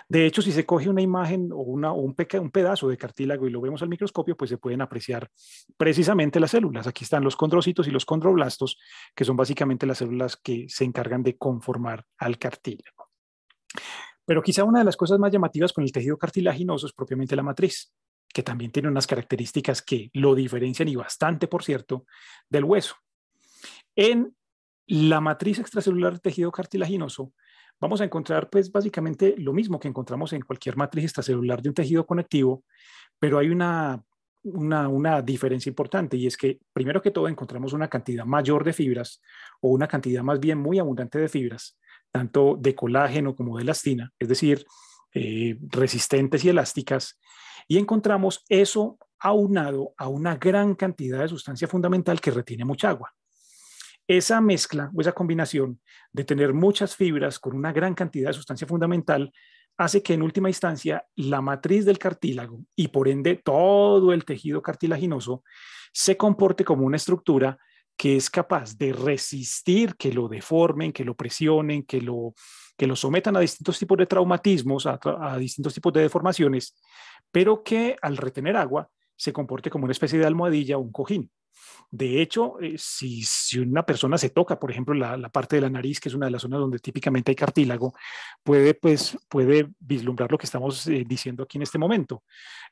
De hecho, si se coge una imagen o un pedazo de cartílago y lo vemos al microscopio, pues se pueden apreciar precisamente las células. Aquí están los condrocitos y los condroblastos, que son básicamente las células que se encargan de conformar al cartílago. Pero quizá una de las cosas más llamativas con el tejido cartilaginoso es propiamente la matriz, que también tiene unas características que lo diferencian y bastante, por cierto, del hueso. En la matriz extracelular del tejido cartilaginoso, vamos a encontrar pues básicamente lo mismo que encontramos en cualquier matriz extracelular de un tejido conectivo, pero hay una diferencia importante, y es que primero que todo encontramos una cantidad mayor de fibras, o una cantidad más bien muy abundante de fibras, tanto de colágeno como de elastina, es decir, resistentes y elásticas, y encontramos eso aunado a una gran cantidad de sustancia fundamental que retiene mucha agua. Esa mezcla o esa combinación de tener muchas fibras con una gran cantidad de sustancia fundamental hace que en última instancia la matriz del cartílago y por ende todo el tejido cartilaginoso se comporte como una estructura que es capaz de resistir que lo deformen, que lo presionen, que lo sometan a distintos tipos de traumatismos, a distintos tipos de deformaciones, pero que al retener agua se comporte como una especie de almohadilla o un cojín. De hecho, si una persona se toca, por ejemplo, la parte de la nariz, que es una de las zonas donde típicamente hay cartílago, puede vislumbrar lo que estamos diciendo aquí en este momento.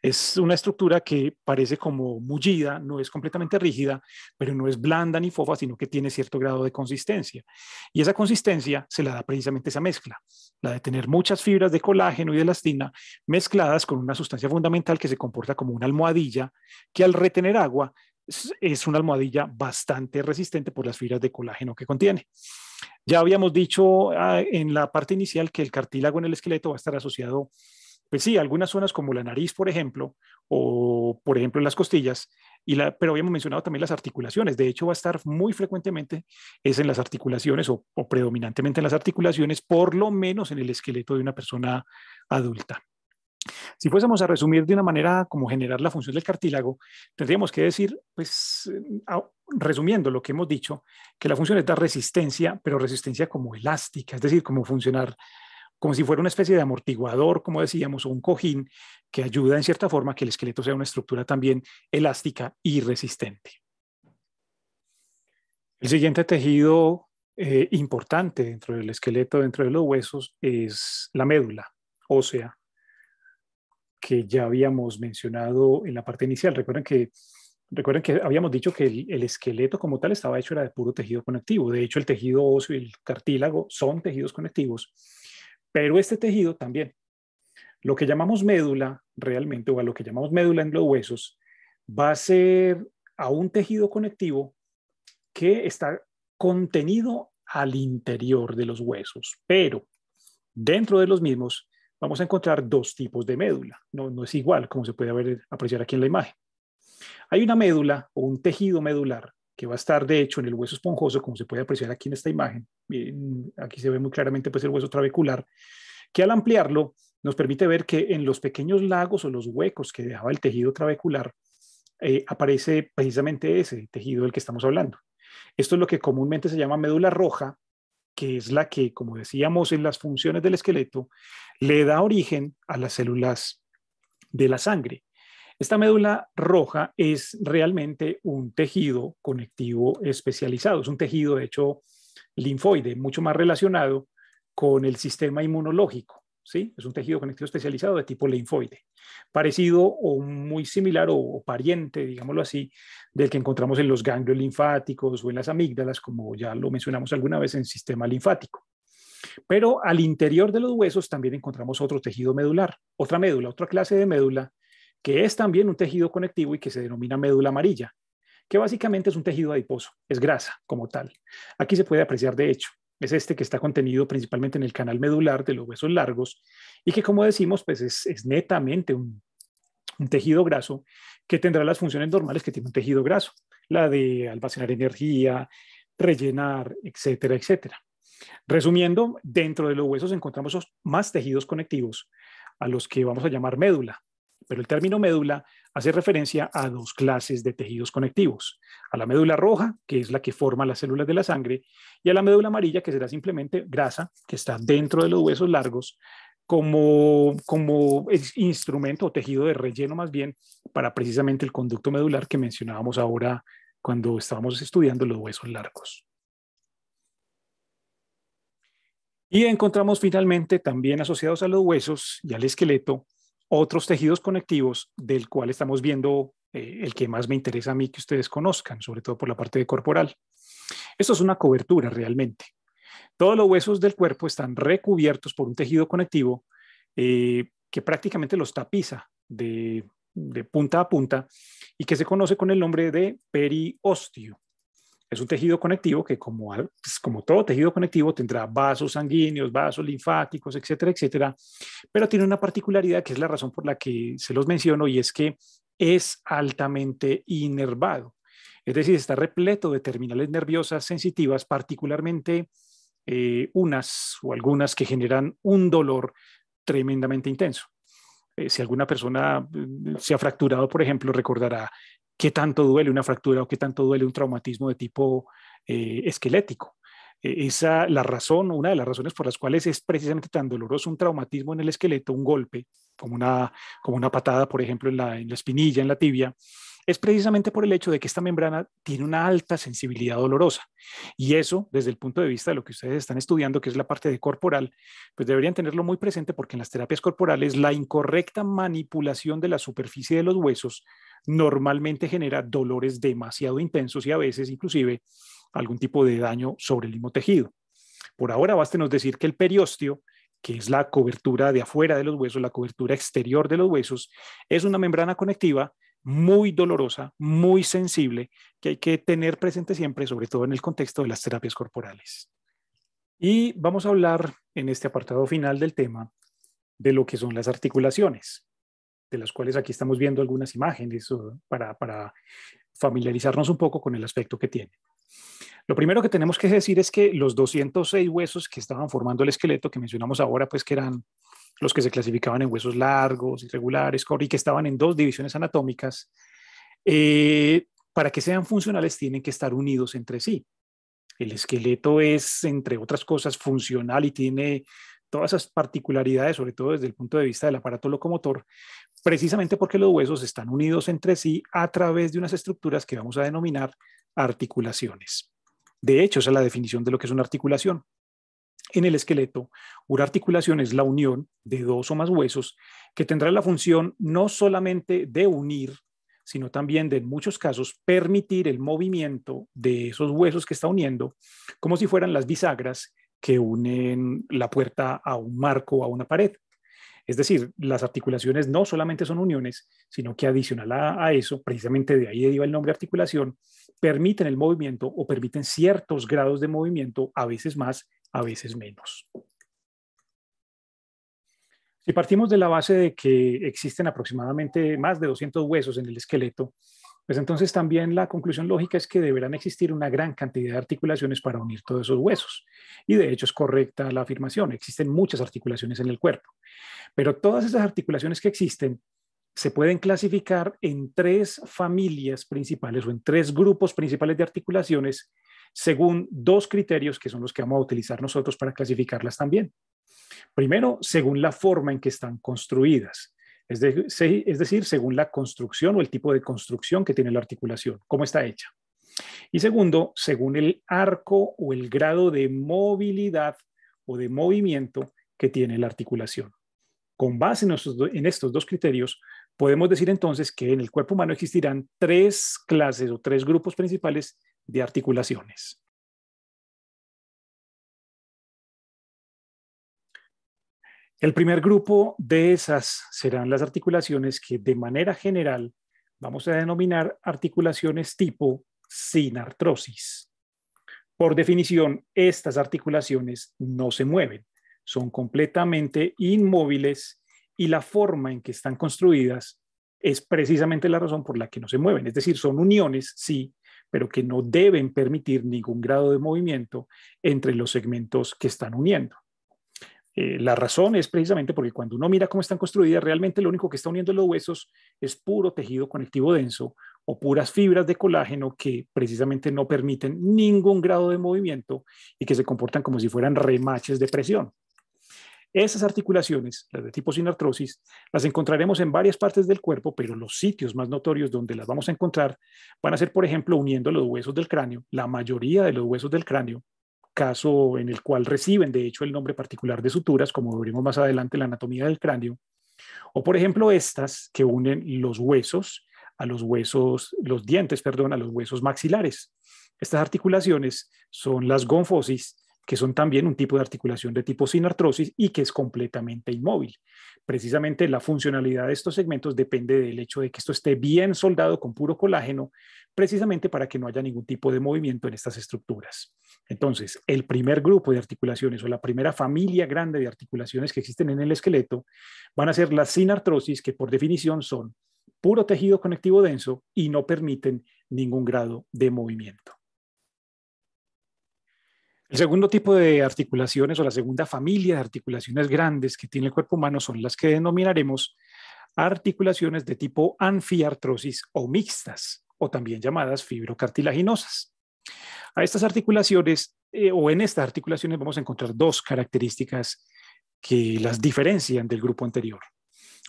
Es una estructura que parece como mullida, no es completamente rígida, pero no es blanda ni fofa, sino que tiene cierto grado de consistencia. Y esa consistencia se la da precisamente esa mezcla, la de tener muchas fibras de colágeno y de elastina mezcladas con una sustancia fundamental que se comporta como una almohadilla que al retener agua es una almohadilla bastante resistente por las fibras de colágeno que contiene. Ya habíamos dicho en la parte inicial que el cartílago en el esqueleto va a estar asociado, pues sí, a algunas zonas como la nariz, por ejemplo, o por ejemplo en las costillas, pero habíamos mencionado también las articulaciones. De hecho, va a estar muy frecuentemente es en las articulaciones o predominantemente en las articulaciones, por lo menos en el esqueleto de una persona adulta. Si fuésemos a resumir de una manera como generar la función del cartílago, tendríamos que decir, pues, resumiendo lo que hemos dicho, que la función es dar resistencia, pero resistencia como elástica, es decir, como funcionar como si fuera una especie de amortiguador, como decíamos, o un cojín que ayuda en cierta forma a que el esqueleto sea una estructura también elástica y resistente. El siguiente tejido importante dentro del esqueleto, dentro de los huesos, es la médula ósea, que ya habíamos mencionado en la parte inicial. Recuerden que habíamos dicho que el esqueleto como tal estaba hecho era de puro tejido conectivo. De hecho, el tejido óseo y el cartílago son tejidos conectivos, pero este tejido también, lo que llamamos médula realmente, o a lo que llamamos médula en los huesos, va a ser a un tejido conectivo que está contenido al interior de los huesos, pero dentro de los mismos vamos a encontrar dos tipos de médula. No es igual, como se puede apreciar aquí en la imagen. Hay una médula o un tejido medular que va a estar, de hecho, en el hueso esponjoso, como se puede apreciar aquí en esta imagen. Aquí se ve muy claramente pues, el hueso trabecular, que al ampliarlo nos permite ver que en los pequeños lagos o los huecos que dejaba el tejido trabecular aparece precisamente ese tejido del que estamos hablando. Esto es lo que comúnmente se llama médula roja, que es la que, como decíamos en las funciones del esqueleto, le da origen a las células de la sangre. Esta médula roja es realmente un tejido conectivo especializado, es un tejido, de hecho, linfoide, mucho más relacionado con el sistema inmunológico. ¿Sí? Es un tejido conectivo especializado de tipo linfoide, parecido o muy similar o pariente, digámoslo así, del que encontramos en los ganglios linfáticos o en las amígdalas, como ya lo mencionamos alguna vez en el sistema linfático. Pero al interior de los huesos también encontramos otro tejido medular, otra médula, otra clase de médula, que es también un tejido conectivo y que se denomina médula amarilla, que básicamente es un tejido adiposo, es grasa como tal. Aquí se puede apreciar, de hecho, es este que está contenido principalmente en el canal medular de los huesos largos y que, como decimos, pues es netamente un tejido graso que tendrá las funciones normales que tiene un tejido graso, la de almacenar energía, rellenar, etcétera, etcétera. Resumiendo, dentro de los huesos encontramos más tejidos conectivos a los que vamos a llamar médula, pero el término médula hace referencia a dos clases de tejidos conectivos, a la médula roja, que es la que forma las células de la sangre, y a la médula amarilla, que será simplemente grasa, que está dentro de los huesos largos, como instrumento o tejido de relleno más bien para precisamente el conducto medular que mencionábamos ahora cuando estábamos estudiando los huesos largos. Y encontramos finalmente también asociados a los huesos y al esqueleto otros tejidos conectivos del cual estamos viendo el que más me interesa a mí que ustedes conozcan, sobre todo por la parte corporal. Esto es una cobertura realmente. Todos los huesos del cuerpo están recubiertos por un tejido conectivo que prácticamente los tapiza de punta a punta y que se conoce con el nombre de periósteo. Es un tejido conectivo que, como todo tejido conectivo, tendrá vasos sanguíneos, vasos linfáticos, etcétera, etcétera, pero tiene una particularidad que es la razón por la que se los menciono, y es que es altamente inervado. Es decir, está repleto de terminales nerviosas sensitivas, particularmente unas o algunas que generan un dolor tremendamente intenso. Si alguna persona se ha fracturado, por ejemplo, recordará qué tanto duele una fractura o qué tanto duele un traumatismo de tipo esquelético. La razón, una de las razones por las cuales es precisamente tan doloroso un traumatismo en el esqueleto, un golpe, como una patada, por ejemplo, en la espinilla, en la tibia, es precisamente por el hecho de que esta membrana tiene una alta sensibilidad dolorosa. Y eso, desde el punto de vista de lo que ustedes están estudiando, que es la parte de corporal, pues deberían tenerlo muy presente, porque en las terapias corporales la incorrecta manipulación de la superficie de los huesos normalmente genera dolores demasiado intensos y a veces inclusive algún tipo de daño sobre el mismo tejido. Por ahora, bástenos decir que el periósteo, que es la cobertura de afuera de los huesos, la cobertura exterior de los huesos, es una membrana conectiva muy dolorosa, muy sensible, que hay que tener presente siempre, sobre todo en el contexto de las terapias corporales. Y vamos a hablar en este apartado final del tema de lo que son las articulaciones, de las cuales aquí estamos viendo algunas imágenes para familiarizarnos un poco con el aspecto que tiene. Lo primero que tenemos que decir es que los 206 huesos que estaban formando el esqueleto, que mencionamos ahora, pues que eran los que se clasificaban en huesos largos, irregulares, y que estaban en dos divisiones anatómicas, para que sean funcionales tienen que estar unidos entre sí. El esqueleto es, entre otras cosas, funcional y tiene todas esas particularidades, sobre todo desde el punto de vista del aparato locomotor, precisamente porque los huesos están unidos entre sí a través de unas estructuras que vamos a denominar articulaciones. De hecho, esa es la definición de lo que es una articulación. En el esqueleto, una articulación es la unión de dos o más huesos que tendrá la función no solamente de unir, sino también de, en muchos casos, permitir el movimiento de esos huesos que está uniendo, como si fueran las bisagras que unen la puerta a un marco o a una pared. Es decir, las articulaciones no solamente son uniones, sino que adicional a eso, precisamente de ahí deriva el nombre articulación, permiten el movimiento o permiten ciertos grados de movimiento, a veces más, a veces menos. Si partimos de la base de que existen aproximadamente más de 200 huesos en el esqueleto, pues entonces también la conclusión lógica es que deberán existir una gran cantidad de articulaciones para unir todos esos huesos. Y de hecho es correcta la afirmación, existen muchas articulaciones en el cuerpo. Pero todas esas articulaciones que existen se pueden clasificar en tres familias principales o en tres grupos principales de articulaciones según dos criterios que son los que vamos a utilizar nosotros para clasificarlas también. Primero, según la forma en que están construidas, es decir, según la construcción o el tipo de construcción que tiene la articulación, cómo está hecha. Y segundo, según el arco o el grado de movilidad o de movimiento que tiene la articulación. Con base en estos dos criterios, podemos decir entonces que en el cuerpo humano existirán tres clases o tres grupos principales de articulaciones. El primer grupo de esas serán las articulaciones que de manera general vamos a denominar articulaciones tipo sin artrosis. Por definición, estas articulaciones no se mueven, son completamente inmóviles y la forma en que están construidas es precisamente la razón por la que no se mueven. Es decir, son uniones, sí, pero que no deben permitir ningún grado de movimiento entre los segmentos que están uniendo. La razón es precisamente porque cuando uno mira cómo están construidas, realmente lo único que está uniendo los huesos es puro tejido conectivo denso o puras fibras de colágeno que precisamente no permiten ningún grado de movimiento y que se comportan como si fueran remaches de presión. Esas articulaciones, las de tipo sin artrosis, las encontraremos en varias partes del cuerpo, pero los sitios más notorios donde las vamos a encontrar van a ser, por ejemplo, uniendo los huesos del cráneo, la mayoría de los huesos del cráneo, caso en el cual reciben, de hecho, el nombre particular de suturas, como veremos más adelante en la anatomía del cráneo, o por ejemplo estas que unen los huesos a los huesos, los dientes, perdón, a los huesos maxilares. Estas articulaciones son las gonfosis, que son también un tipo de articulación de tipo sinartrosis y que es completamente inmóvil. Precisamente la funcionalidad de estos segmentos depende del hecho de que esto esté bien soldado con puro colágeno, precisamente para que no haya ningún tipo de movimiento en estas estructuras. Entonces, el primer grupo de articulaciones o la primera familia grande de articulaciones que existen en el esqueleto van a ser las sinartrosis, que por definición son puro tejido conectivo denso y no permiten ningún grado de movimiento. El segundo tipo de articulaciones o la segunda familia de articulaciones grandes que tiene el cuerpo humano son las que denominaremos articulaciones de tipo anfiartrosis o mixtas, o también llamadas fibrocartilaginosas. A estas articulaciones, o en estas articulaciones, vamos a encontrar dos características que las diferencian del grupo anterior.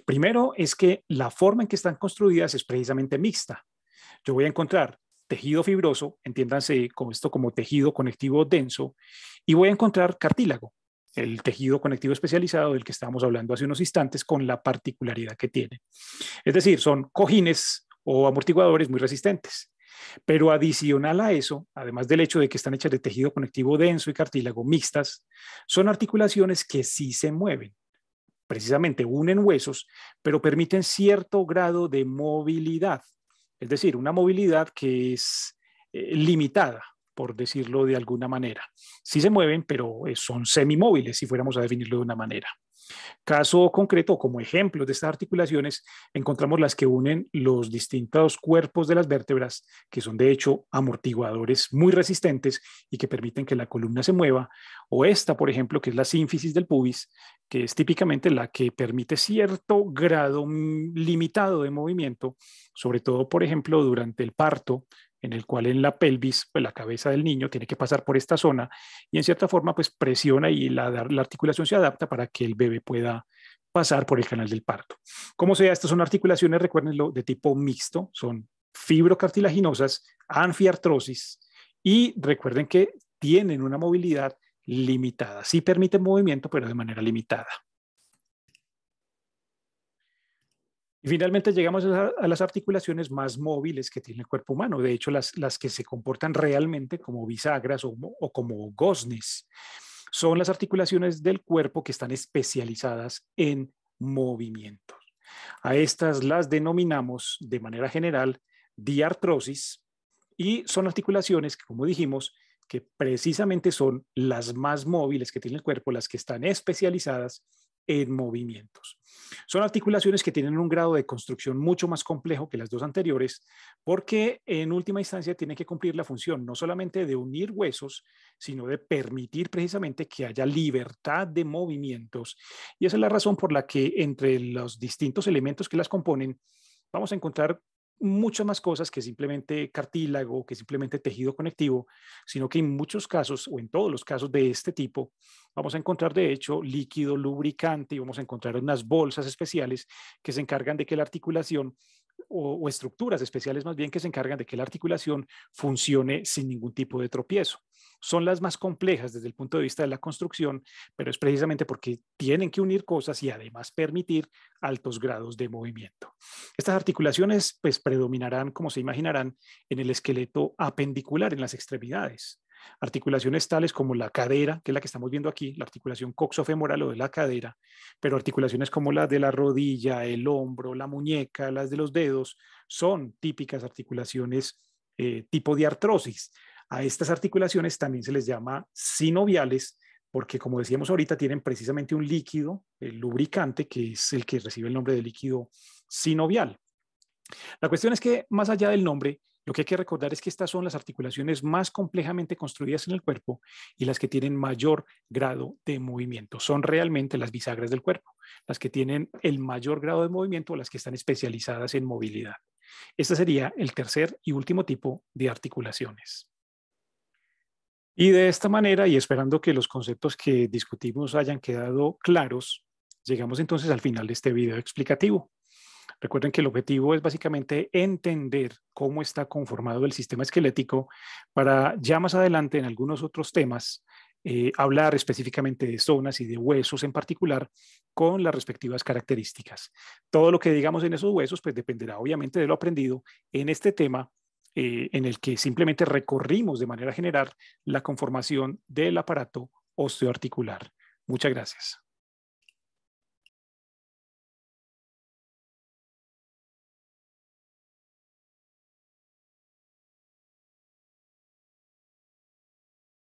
Primero es que la forma en que están construidas es precisamente mixta. Yo voy a encontrar tejido fibroso, entiéndanse con esto como tejido conectivo denso, y voy a encontrar cartílago, el tejido conectivo especializado del que estábamos hablando hace unos instantes, con la particularidad que tiene. Es decir, son cojines o amortiguadores muy resistentes. Pero adicional a eso, además del hecho de que están hechas de tejido conectivo denso y cartílago mixtas, son articulaciones que sí se mueven. Precisamente unen huesos, pero permiten cierto grado de movilidad. Es decir, una movilidad que es limitada, por decirlo de alguna manera. Sí se mueven, pero son semimóviles, si fuéramos a definirlo de una manera. Caso concreto, como ejemplos de estas articulaciones, encontramos las que unen los distintos cuerpos de las vértebras, que son de hecho amortiguadores muy resistentes y que permiten que la columna se mueva, o esta, por ejemplo, que es la sínfisis del pubis, que es típicamente la que permite cierto grado limitado de movimiento, sobre todo, por ejemplo, durante el parto, en el cual en la pelvis, pues la cabeza del niño tiene que pasar por esta zona y en cierta forma pues presiona y la articulación se adapta para que el bebé pueda pasar por el canal del parto. Como sea, estas son articulaciones, recuérdenlo, de tipo mixto, son fibrocartilaginosas, anfiartrosis y recuerden que tienen una movilidad limitada. Sí permiten movimiento, pero de manera limitada. Y finalmente llegamos a las articulaciones más móviles que tiene el cuerpo humano, de hecho las que se comportan realmente como bisagras o como goznes. Son las articulaciones del cuerpo que están especializadas en movimientos. A estas las denominamos de manera general diartrosis y son articulaciones que, como dijimos, que precisamente son las más móviles que tiene el cuerpo, las que están especializadas en movimientos. Son articulaciones que tienen un grado de construcción mucho más complejo que las dos anteriores, porque en última instancia tienen que cumplir la función no solamente de unir huesos, sino de permitir precisamente que haya libertad de movimientos. Y esa es la razón por la que entre los distintos elementos que las componen, vamos a encontrar muchas más cosas que simplemente cartílago, que simplemente tejido conectivo, sino que en muchos casos o en todos los casos de este tipo vamos a encontrar de hecho líquido lubricante y vamos a encontrar unas bolsas especiales que se encargan de que la articulación o estructuras especiales más bien que se encargan de que la articulación funcione sin ningún tipo de tropiezo. Son las más complejas desde el punto de vista de la construcción, pero es precisamente porque tienen que unir cosas y además permitir altos grados de movimiento. Estas articulaciones pues predominarán, como se imaginarán, en el esqueleto apendicular, en las extremidades. Articulaciones tales como la cadera, que es la que estamos viendo aquí, la articulación coxofemoral o de la cadera, pero articulaciones como la de la rodilla, el hombro, la muñeca, las de los dedos, son típicas articulaciones tipo de artrosis. A estas articulaciones también se les llama sinoviales, porque como decíamos ahorita, tienen precisamente un líquido, el lubricante, que es el que recibe el nombre de líquido sinovial. La cuestión es que más allá del nombre, lo que hay que recordar es que estas son las articulaciones más complejamente construidas en el cuerpo y las que tienen mayor grado de movimiento. Son realmente las bisagras del cuerpo, las que tienen el mayor grado de movimiento, las que están especializadas en movilidad. Este sería el tercer y último tipo de articulaciones. Y de esta manera, y esperando que los conceptos que discutimos hayan quedado claros, llegamos entonces al final de este video explicativo. Recuerden que el objetivo es básicamente entender cómo está conformado el sistema esquelético para ya más adelante en algunos otros temas hablar específicamente de zonas y de huesos en particular con las respectivas características. Todo lo que digamos en esos huesos pues dependerá obviamente de lo aprendido en este tema en el que simplemente recorrimos de manera general la conformación del aparato osteoarticular. Muchas gracias.